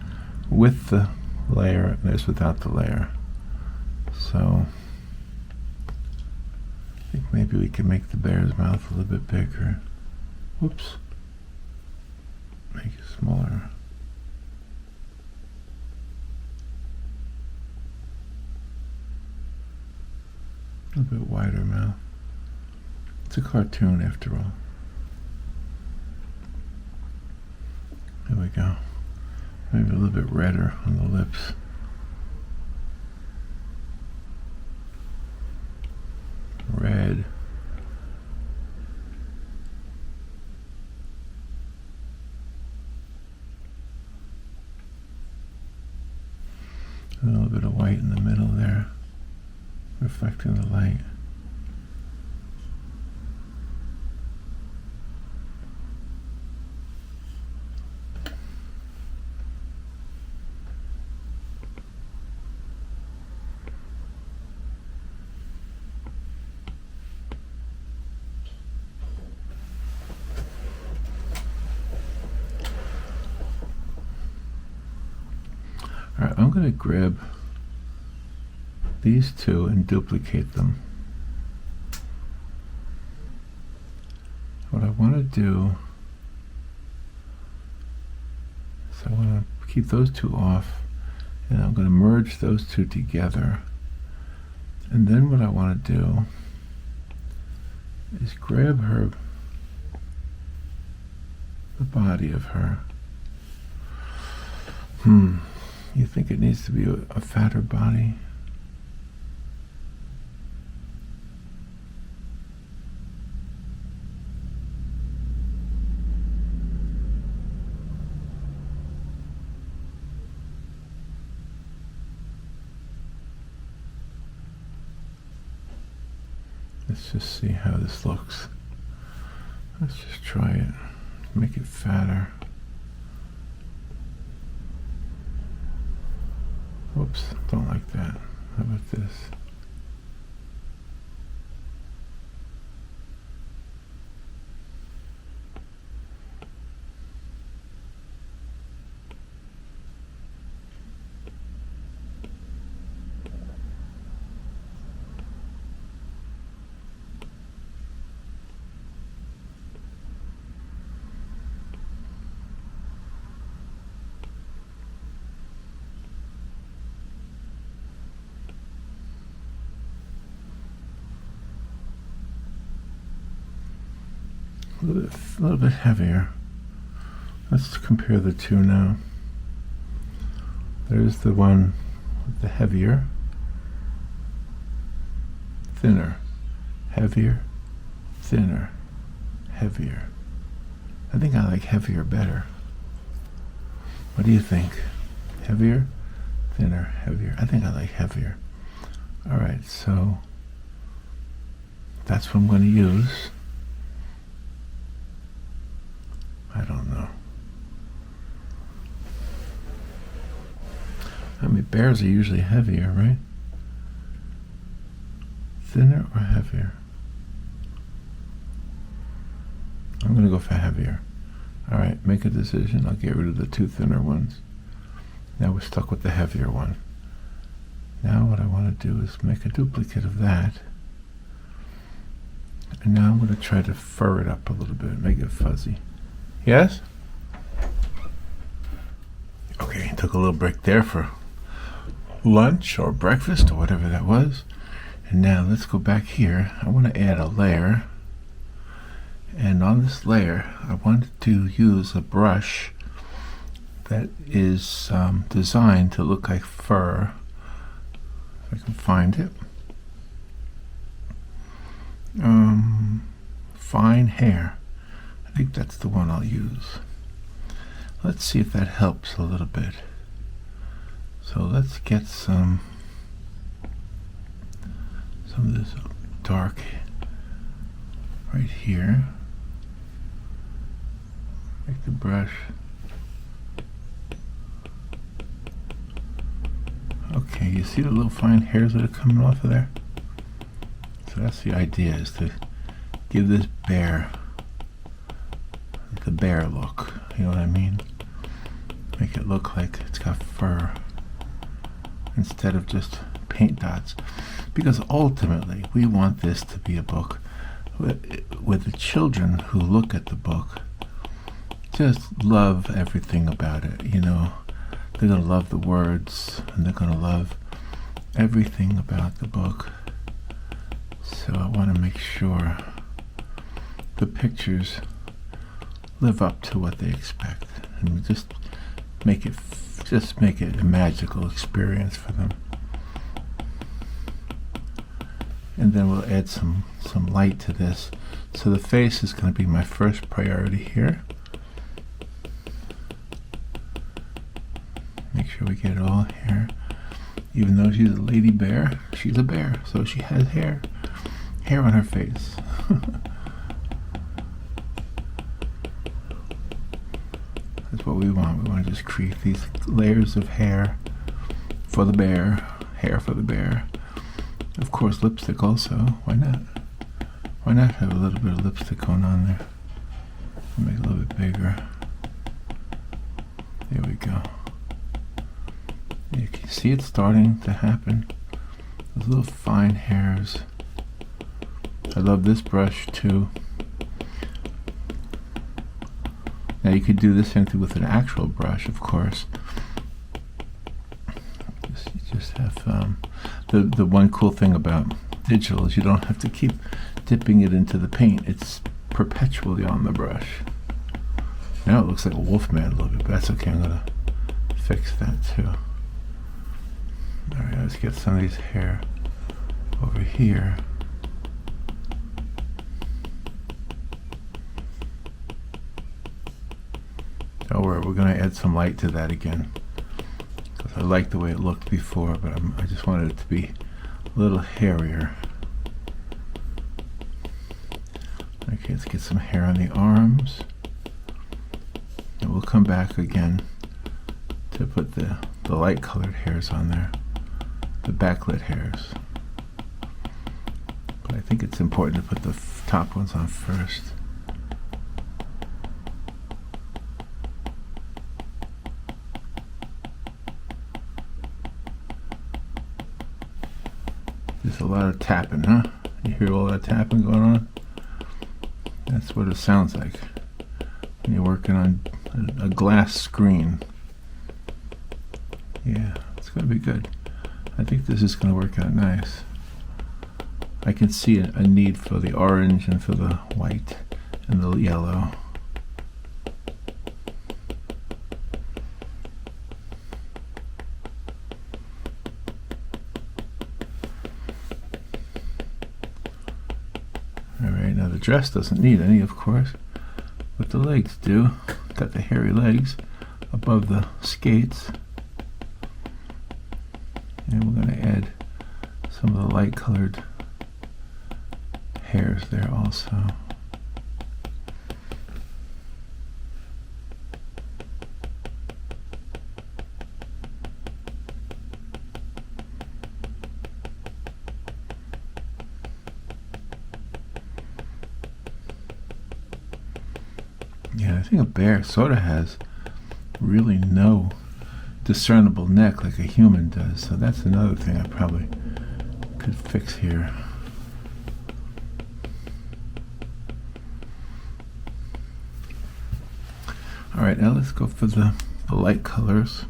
with the layer and there's without the layer. So I think maybe we can make the bear's mouth a little bit bigger. Whoops. Make it smaller. A little bit wider mouth. It's a cartoon after all. There we go. Maybe a little bit redder on the lips. Red. head. A little bit of white in the middle there, reflecting the light. Alright, I'm going to grab these two and duplicate them. What I want to do is I want to keep those two off, and I'm going to merge those two together. And then what I want to do is grab her, the body of her. You think it needs to be a fatter body? Let's just see how this looks. Let's just try it. Make it fatter. Whoops, don't like that. How about this? A little bit heavier. Let's compare the two now. There's the one with the heavier, thinner, heavier, thinner, heavier. I think I like heavier better. What do you think? Heavier, thinner, heavier? I think I like heavier. Alright, so that's what I'm going to use. I don't know. I mean, bears are usually heavier, right? Thinner or heavier? I'm going to go for heavier. Alright, make a decision. I'll get rid of the two thinner ones. Now we're stuck with the heavier one. Now what I want to do is make a duplicate of that. And now I'm going to try to fur it up a little bit, make it fuzzy. Yes? Okay, took a little break there for lunch or breakfast or whatever that was. And now let's go back here. I want to add a layer. And on this layer, I want to use a brush that is designed to look like fur. If I can find it. Fine hair. I think that's the one I'll use. Let's see if that helps a little bit. So let's get some of this dark right here. Take the brush. Okay, you see the little fine hairs that are coming off of there? So that's the idea, is to give this bear the bear look, you know what I mean? Make it look like it's got fur instead of just paint dots. Because ultimately, we want this to be a book with the children who look at the book just love everything about it, you know. They're going to love the words, and they're going to love everything about the book. So I want to make sure the pictures live up to what they expect, and just make it a magical experience for them. and then we'll add some light to this. So the face is going to be my first priority here. Make sure we get it all here. Even though she's a lady bear, she's a bear, so she has hair on her face. That's what we want. We want to just create these layers of hair for the bear, hair for the bear. Of course, lipstick also. Why not? Why not have a little bit of lipstick going on there? Make it a little bit bigger. There we go. You can see it starting to happen. Those little fine hairs. I love this brush too. Now you could do this same thing with an actual brush, of course. You just have the one cool thing about digital is you don't have to keep dipping it into the paint. It's perpetually on the brush. Now it looks like a wolf man a little bit, but that's okay. I'm gonna fix that too. All right, let's get some of these hair over here. Don't worry, we're going to add some light to that again, because I like the way it looked before, but I just wanted it to be a little hairier. Okay, let's get some hair on the arms, and we'll come back again to put the light colored hairs on there, the backlit hairs. But I think it's important to put the top ones on first. There's a lot of tapping, huh? You hear all that tapping going on? That's what it sounds like when you're working on a glass screen. Yeah, it's going to be good. I think this is going to work out nice. I can see a need for the orange and for the white and the yellow. Alright, now the dress doesn't need any, of course, but the legs do. Got the hairy legs above the skates. And we're going to add some of the light colored hairs there also. Yeah, I think a bear sort of has really no discernible neck like a human does, so that's another thing I probably could fix here. Alright, now let's go for the light colors.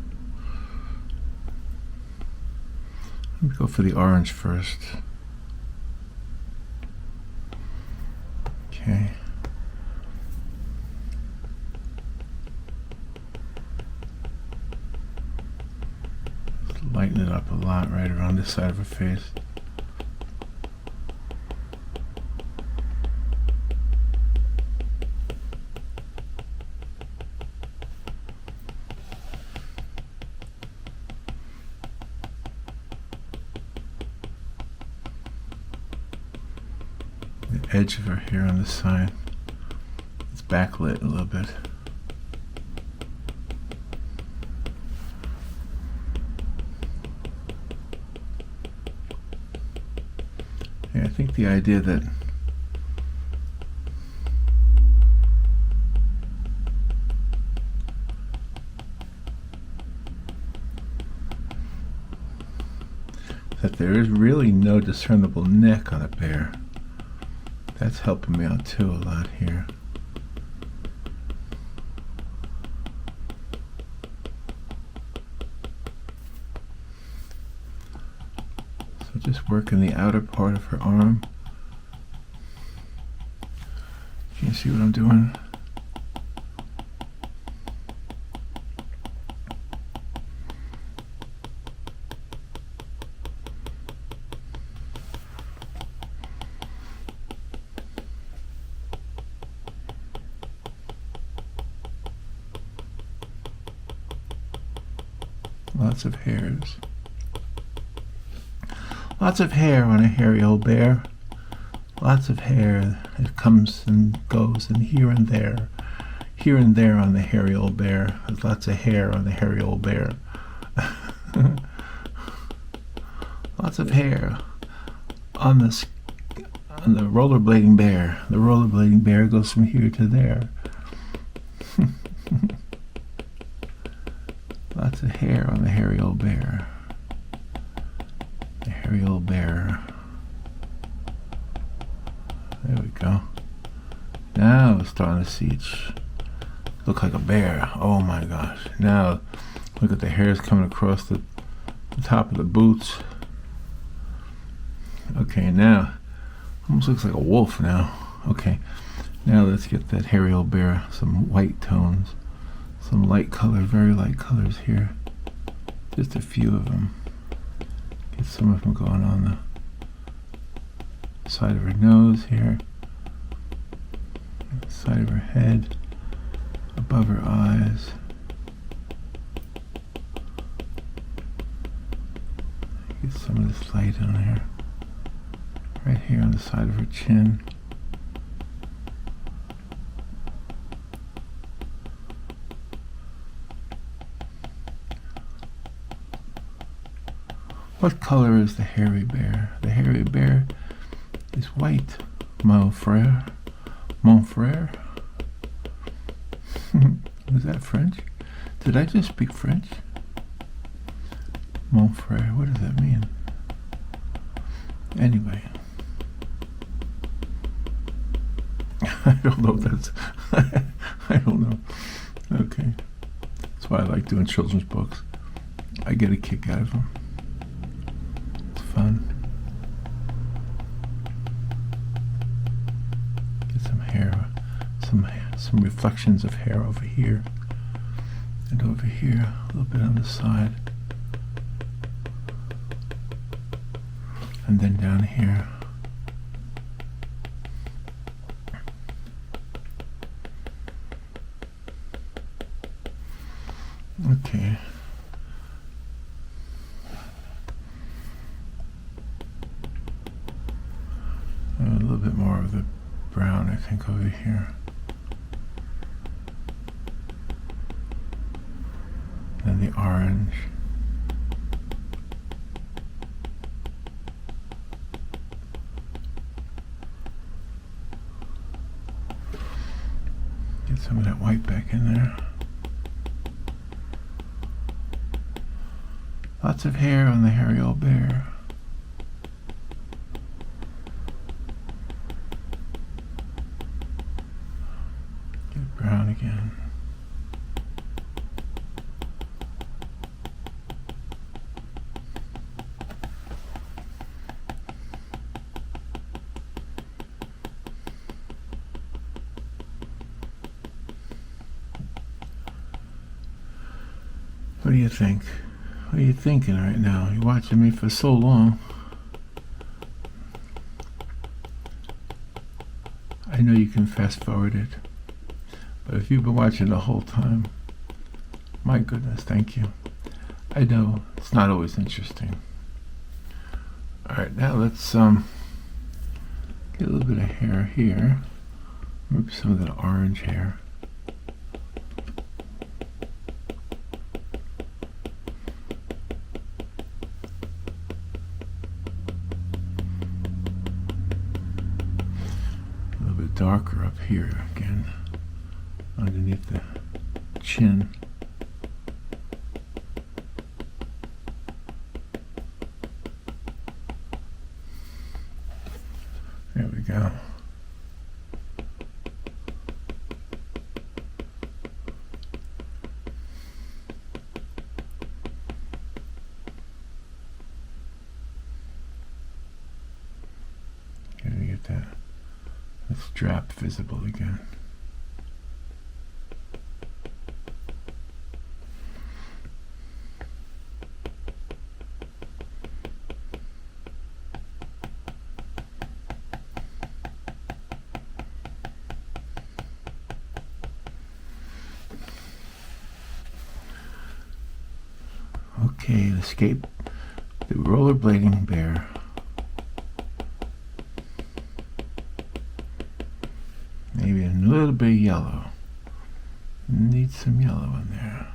Let me go for the orange first. Okay. Lighten it up a lot right around this side of her face. The edge of her hair on this side, it's backlit a little bit. I think the idea that there is really no discernible neck on a bear. That's helping me out too a lot here. Just working the outer part of her arm. Can you see what I'm doing? lots of hairs. Lots of hair on a hairy old bear. Lots of hair. It comes and goes and here and there. Here and there on the hairy old bear. There's lots of hair on the hairy old bear. Lots of hair on the rollerblading bear. The rollerblading bear goes from here to there. Lots of hair on the hairy old bear. The hairy old bear. There we go. Now it's starting to see look like a bear. Oh my gosh. Now look at the hairs coming across the top of the boots. Okay, now almost looks like a wolf now. Okay, now let's get that hairy old bear some white tones, some light color, very light colors here. Just a few of them. Get some of them going on the side of her nose here, side of her head, above her eyes. Get some of this light on here. Right here on the side of her chin. What color is the hairy bear? The hairy bear is white. Mon frere. Mon frere. Was that French? Did I just speak French? Mon frere. What does that mean? Anyway. I don't know if that's I don't know. Okay. That's why I like doing children's books. I get a kick out of them. It's fun. Get some hair, some reflections of hair over here and over here, a little bit on the side. And then down here. Okay. A little bit more of the brown, I think, over here. And the orange. Get some of that white back in there. Lots of hair on the hairy old bear. Get brown again. What do you think? What are you thinking right now? You're watching me for so long. I know you can fast forward it, but if you've been watching the whole time, my goodness, thank you. I know it's not always interesting. Alright, now let's get a little bit of hair here. Maybe some of that orange hair. Darker up here again, underneath the chin. There we go. Gotta get that. This drap visible again. Okay, escape the rollerblading bear. Maybe a little bit of yellow. Need some yellow in there.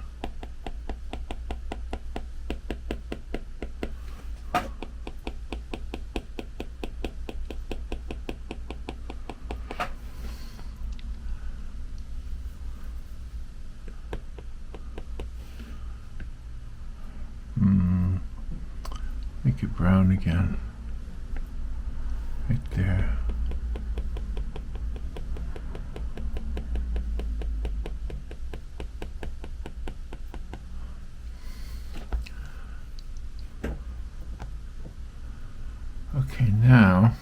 Make it brown again. Right there. Okay, now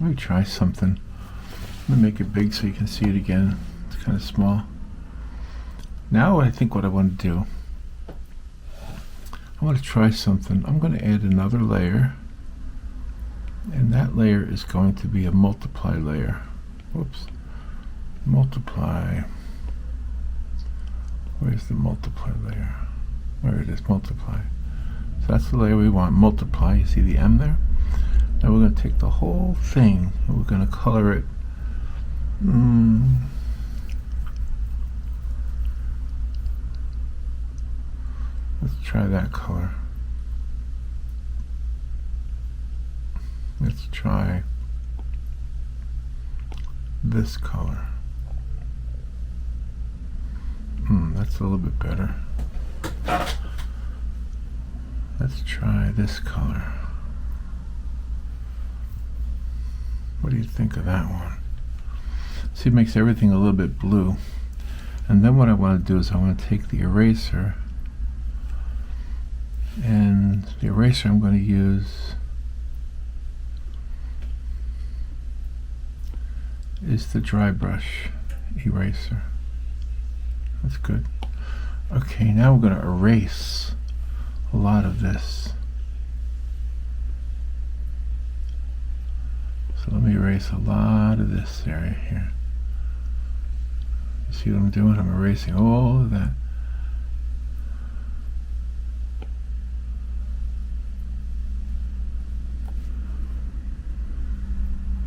let me try something. I'm gonna make it big so you can see it again. It's kind of small. Now I think what I want to do, I want to try something. I'm going to add another layer, and that layer is going to be a multiply layer. Whoops. Multiply. Where's the multiply layer? Where it is, multiply. So that's the layer we want, multiply. You see the M there? Now we're going to take the whole thing and we're going to color it. Let's try that color. Let's try this color. That's a little bit better. Let's try this color. What do you think of that one? See, it makes everything a little bit blue. And then what I want to do is I want to take the eraser, and the eraser I'm going to use is the dry brush eraser. That's good. Okay, now we're going to erase a lot of this. So let me erase a lot of this area here. You see what I'm doing? I'm erasing all of that.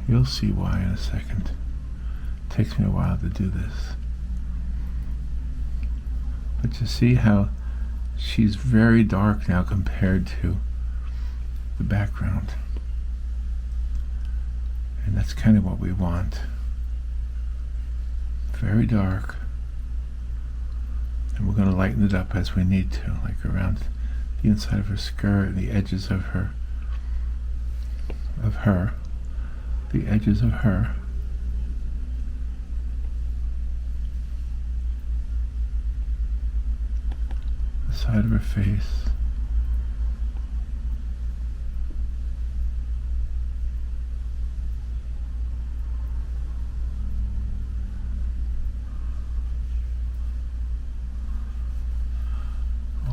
You'll see why in a second. It takes me a while to do this. But you see how she's very dark now compared to the background. And that's kind of what we want. Very dark. And we're going to lighten it up as we need to, like around the inside of her skirt and the edges of her. The edges of her. The side of her face.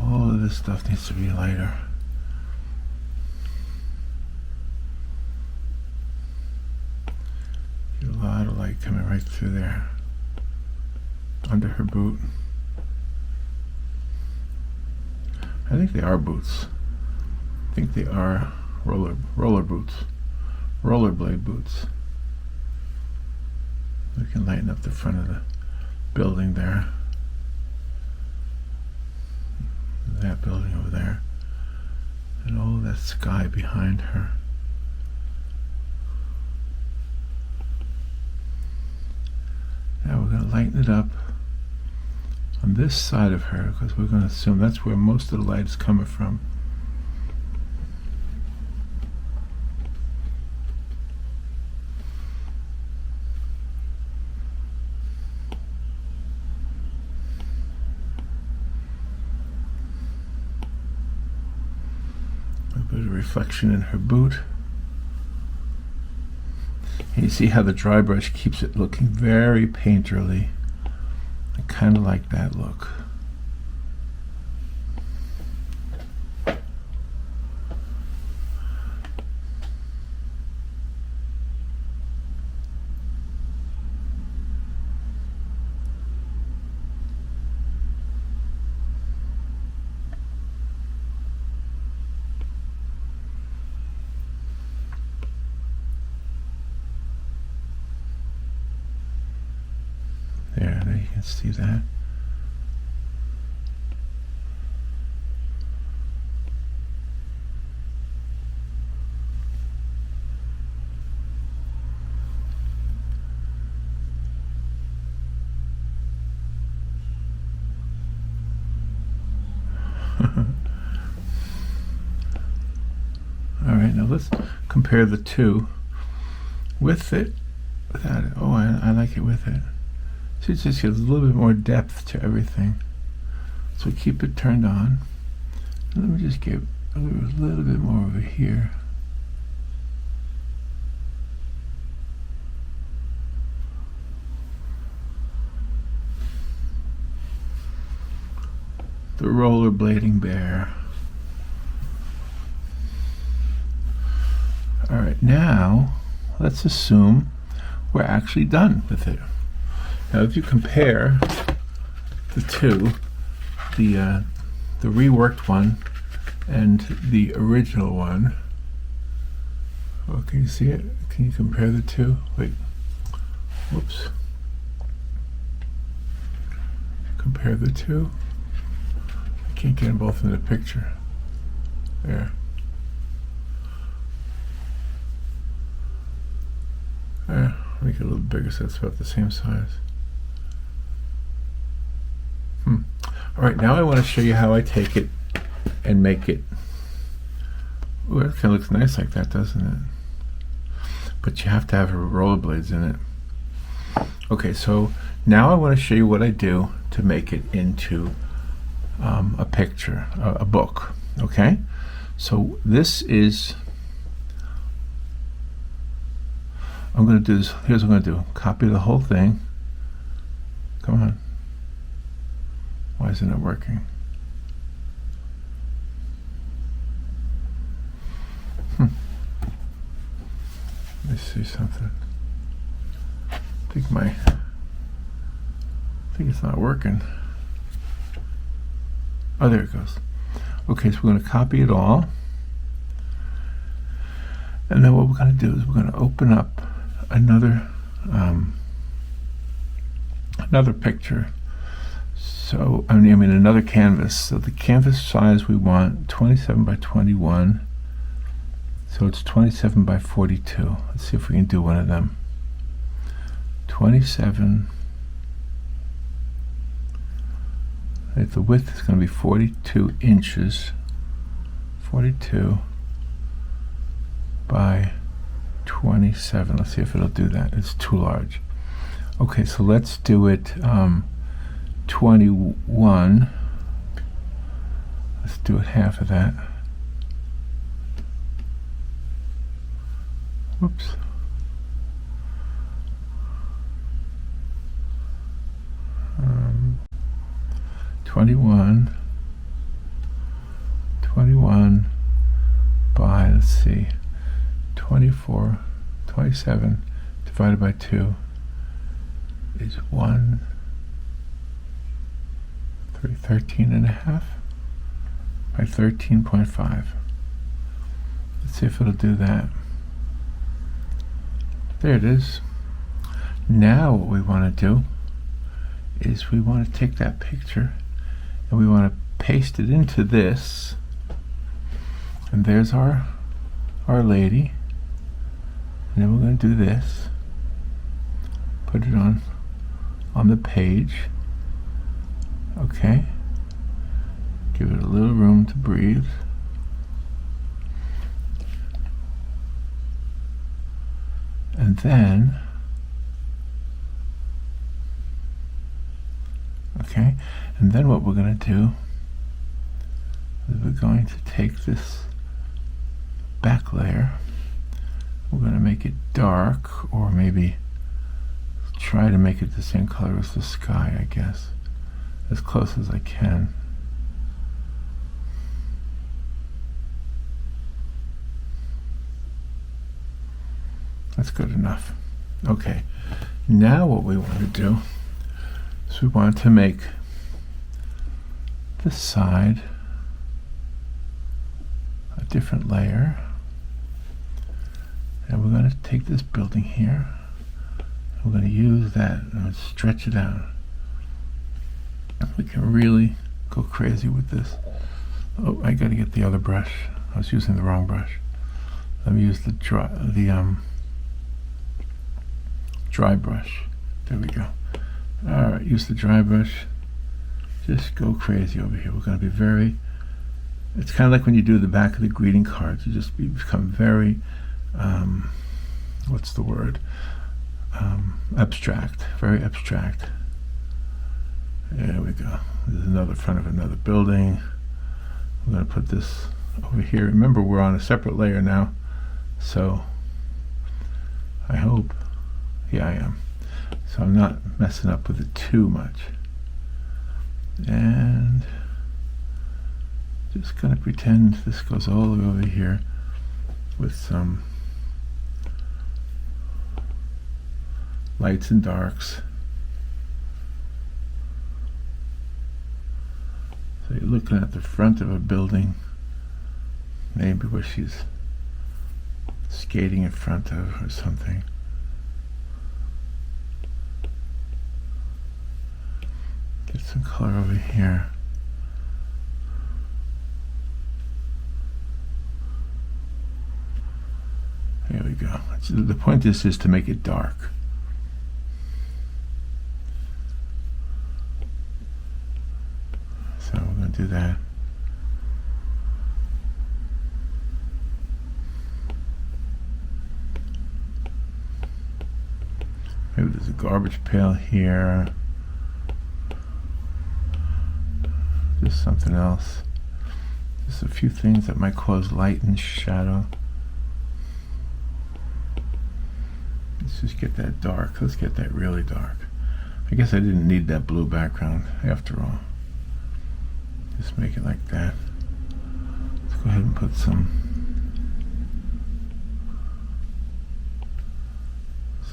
All of this stuff needs to be lighter. Get a lot of light coming right through there, under her boot. I think they are boots. I think they are roller boots, rollerblade boots. We can lighten up the front of the building there. That building over there. And all that sky behind her. Now we're going to lighten it up on this side of her, because we're going to assume that's where most of the light is coming from. A bit of reflection in her boot. And you see how the dry brush keeps it looking very painterly. I kind of like that look. you can see that. All right, now let's compare the two with it, without it. Oh, I like it with it. So it just gives a little bit more depth to everything. So keep it turned on. And let me just give a little bit more over here. The rollerblading bear. All right, now let's assume we're actually done with it. Now, if you compare the two, the reworked one and the original one, oh, can you see it? Can you compare the two? Wait, whoops. Compare the two. I can't get them both in the picture. There. Make it a little bigger so it's about the same size. All right, now I want to show you how I take it and make it. Ooh, that kind of looks nice like that, doesn't it? But you have to have rollerblades in it. Okay, so now I want to show you what I do to make it into a picture, a book. Okay, so this is. I'm going to do this. Here's what I'm going to do. Copy the whole thing. Come on. Why isn't it working? Let me see something. I think it's not working. Oh, there it goes. Okay, so we're going to copy it all. And then what we're going to do is we're going to open up another picture. So I mean another canvas. So the canvas size we want 27 by 21. So it's 27 by 42. Let's see if we can do one of them. 27. The width is going to be 42 inches. 42 by 27. Let's see if it'll do that. It's too large. Okay, so let's do it 21. Let's do it half of that. Whoops. Um, 21 by, let's see, 27 divided by 2 is 13 and a half by 13.5. Let's see if it'll do that. There it is. Now what we want to do is we want to take that picture and we want to paste it into this. And there's our lady. And then we're going to do this. Put it on the page. Okay. Give it a little room to breathe. And then, okay, and then what we're going to do is we're going to take this back layer. We're going to make it dark, or maybe try to make it the same color as the sky, I guess, as close as I can. That's good enough. Okay, now what we want to do is we want to make this side a different layer. And we're going to take this building here. We're going to use that and stretch it out. We can really go crazy with this. Oh, I gotta get the other brush. I was using the wrong brush. Let me use the dry brush. There we go. All right, use the dry brush. Just go crazy over here. We're going to be very, it's kind of like when you do the back of the greeting cards. You just become very, what's the word? Abstract, very abstract. There we go. There's another front of another building. I'm going to put this over here. Remember, we're on a separate layer now, so I hope, yeah, I am. So I'm not messing up with it too much. And just going to pretend this goes all the way over here with some lights and darks. So you're looking at the front of a building, maybe where she's skating in front of or something. Get some color over here. There we go. The point is to make it dark. So we're going to do that. Maybe there's a garbage pail here. Just something else. Just a few things that might cause light and shadow. Let's just get that dark. Let's get that really dark. I guess I didn't need that blue background after all. Just make it like that. Let's go ahead and put some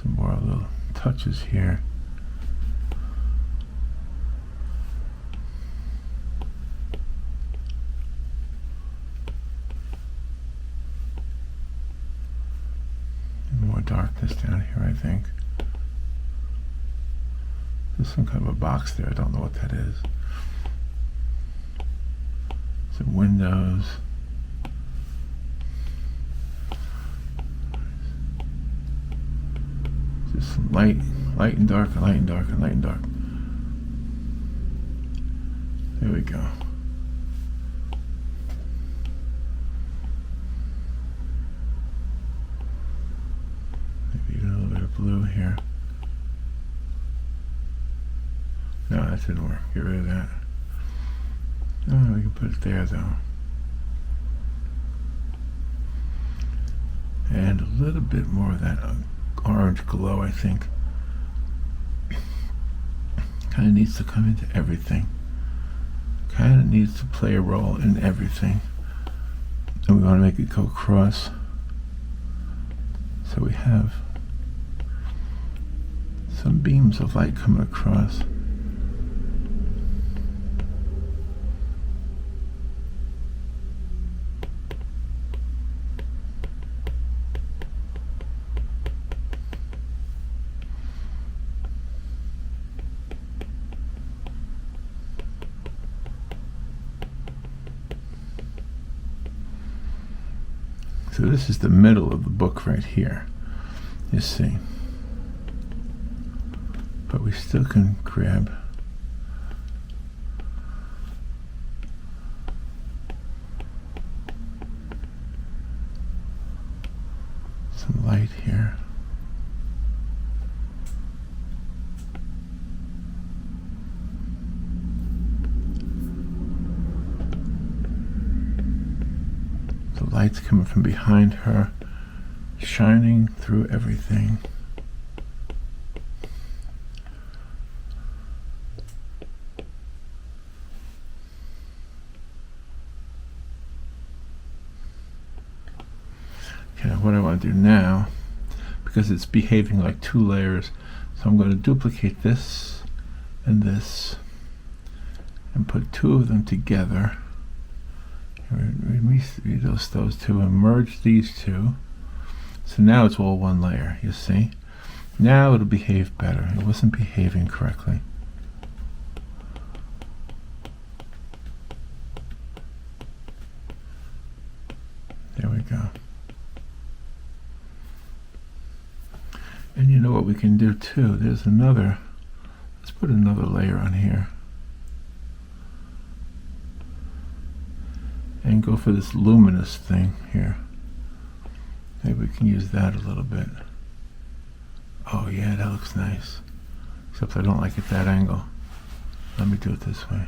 more little touches here. More darkness down here, I think. There's some kind of a box there. I don't know what that is. Some windows. Just some light and dark, and light and dark, and light and dark. There we go. Maybe a little bit of blue here. No, that didn't work. Get rid of that. Oh, we can put it there though. And a little bit more of that orange glow, I think. Kind of needs to come into everything. Kind of needs to play a role in everything. And we want to make it go across. So we have some beams of light coming across. So this is the middle of the book right here, you see. But we still can grab some light here. The light's coming from behind her, shining through everything. Okay, what I want to do now, because it's behaving like two layers, so I'm going to duplicate this and this and put two of them together. Reduce those two and merge these two. So now it's all one layer, you see. Now it'll behave better. It wasn't behaving correctly. go. And you know what we can do too? There's another, let's put another layer on here. And go for this luminous thing here. Maybe we can use that a little bit. Oh yeah, that looks nice. Except I don't like it that angle. Let me do it this way.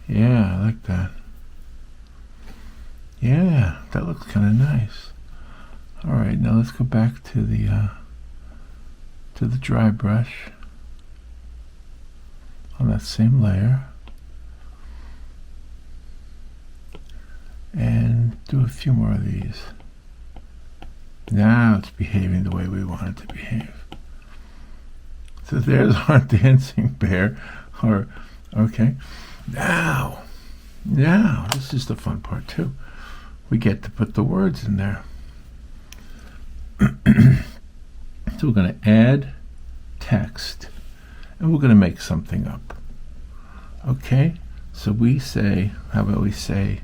Yeah, I like that. Yeah, that looks kind of nice. All right, now let's go back to the dry brush on that same layer and do a few more of these. Now it's behaving the way we want it to behave. So there's our dancing bear. Or okay, now this is the fun part too. We get to put the words in there. So we're going to add text and we're going to make something up. Okay, so we say, how about we say,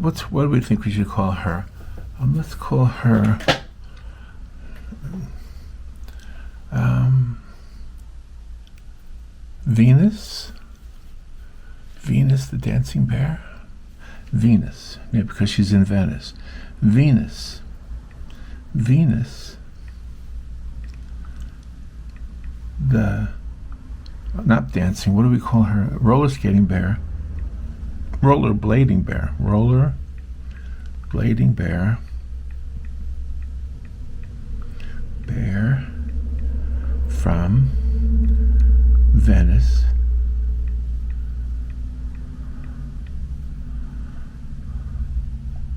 what do we think we should call her? Let's call her Venus. Venus the dancing bear. Venus, yeah, because she's in Venice. Venus, the, not dancing, what do we call her? Roller skating bear. Roller blading bear. Roller blading bear. Bear from Venice.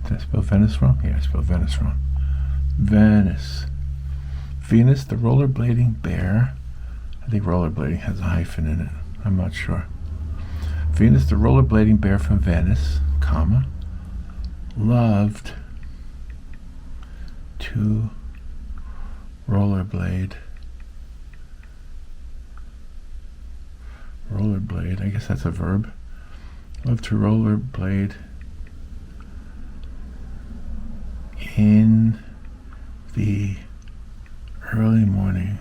Did I spell Venice wrong? Yeah, I spelled Venice wrong. Venice. Venus, the rollerblading bear. I think rollerblading has a hyphen in it. I'm not sure. Venus, the rollerblading bear from Venice, comma, loved to rollerblade. Rollerblade, I guess that's a verb. Loved to rollerblade in the early morning.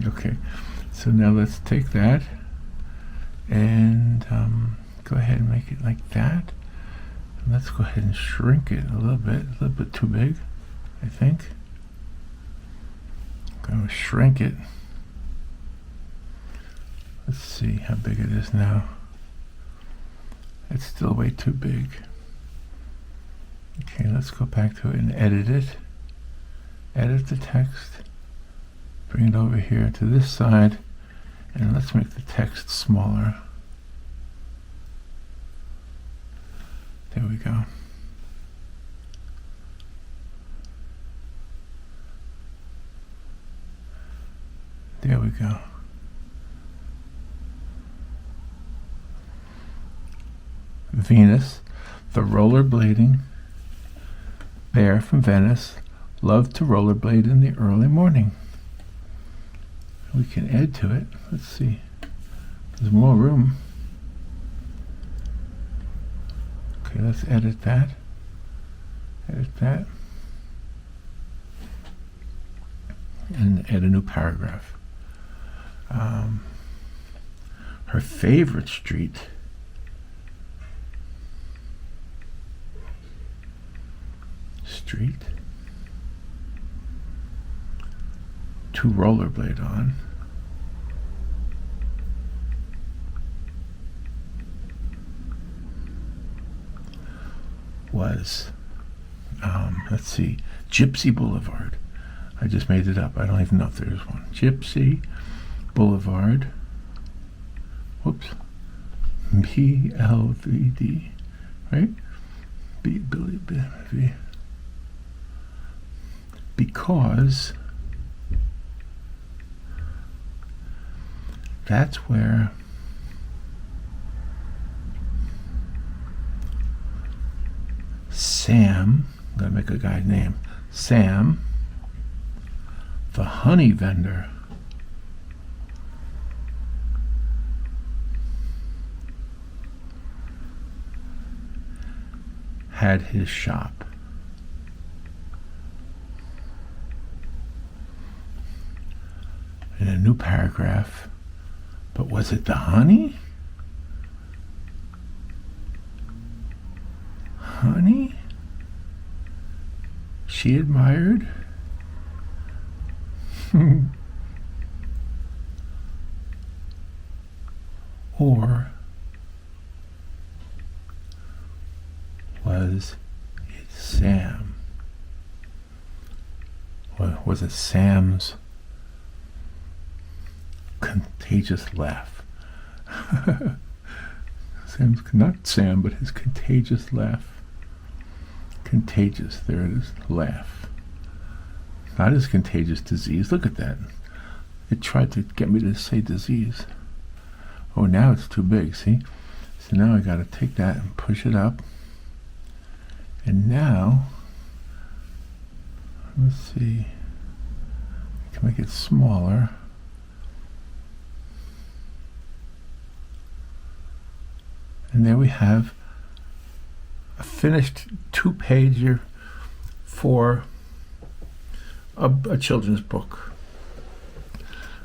Okay, so now let's take that and go ahead and make it like that. And let's go ahead and shrink it a little bit too big, I think. I'm going to shrink it. Let's see how big it is now. It's still way too big. Okay, let's go back to it and edit it. Edit the text. Bring it over here to this side, and let's make the text smaller. There we go. There we go. Venus, the rollerblading bear from Venice, loved to rollerblade in the early morning. We can add to it. Let's see. There's more room. Okay, let's edit that. Edit that. And add a new paragraph. Her favorite street to rollerblade on was, let's see, Gypsy Boulevard. I just made it up. I don't even know if there's one. Gypsy Boulevard. Whoops. BLVD, right? B. Because that's where Sam, I'm going to make a guy's name, Sam, the honey vendor, had his shop. In a new paragraph, but was it the honey? Honey? She admired? Or was it Sam? Or was it Sam's contagious laugh? Sam's, not Sam, but his contagious laugh. Contagious, there it is, laugh. Not his contagious disease. Look at that. It tried to get me to say disease. Oh, now it's too big, see? So now I got to take that and push it up. And now, let's see, I can make it smaller. And there we have a finished 2-pager for a children's book.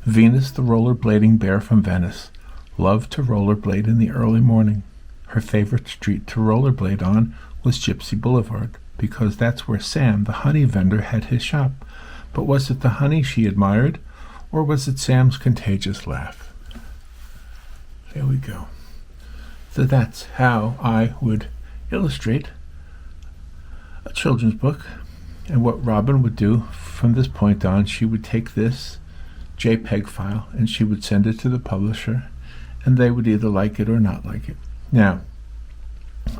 Venus, the rollerblading bear from Venice, loved to rollerblade in the early morning. Her favorite street to rollerblade on was Gypsy Boulevard, because that's where Sam, the honey vendor, had his shop. But was it the honey she admired, or was it Sam's contagious laugh? There we go. So that's how I would illustrate a children's book. And what Robin would do from this point on, she would take this JPEG file and she would send it to the publisher, and they would either like it or not like it. Now,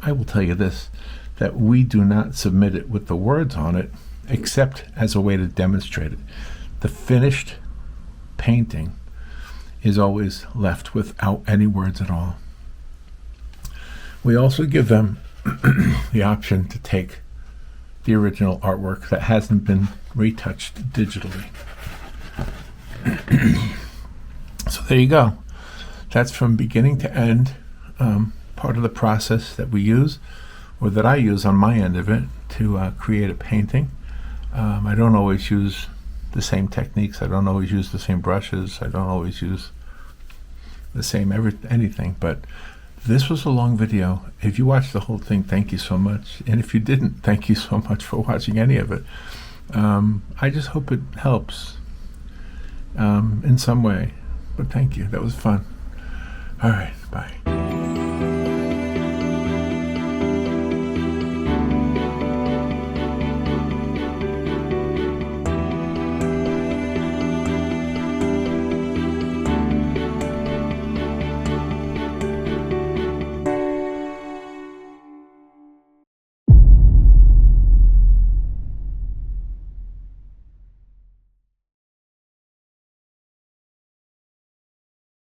I will tell you this, that we do not submit it with the words on it, except as a way to demonstrate it. The finished painting is always left without any words at all. We also give them the option to take the original artwork that hasn't been retouched digitally. So there you go. That's from beginning to end, part of the process that we use, or that I use on my end of it, to create a painting. I don't always use the same techniques. I don't always use the same brushes. I don't always use the same anything. But this was a long video. If you watched the whole thing, thank you so much. And if you didn't, thank you so much for watching any of it. I just hope it helps in some way. But thank you. That was fun. All right. Bye.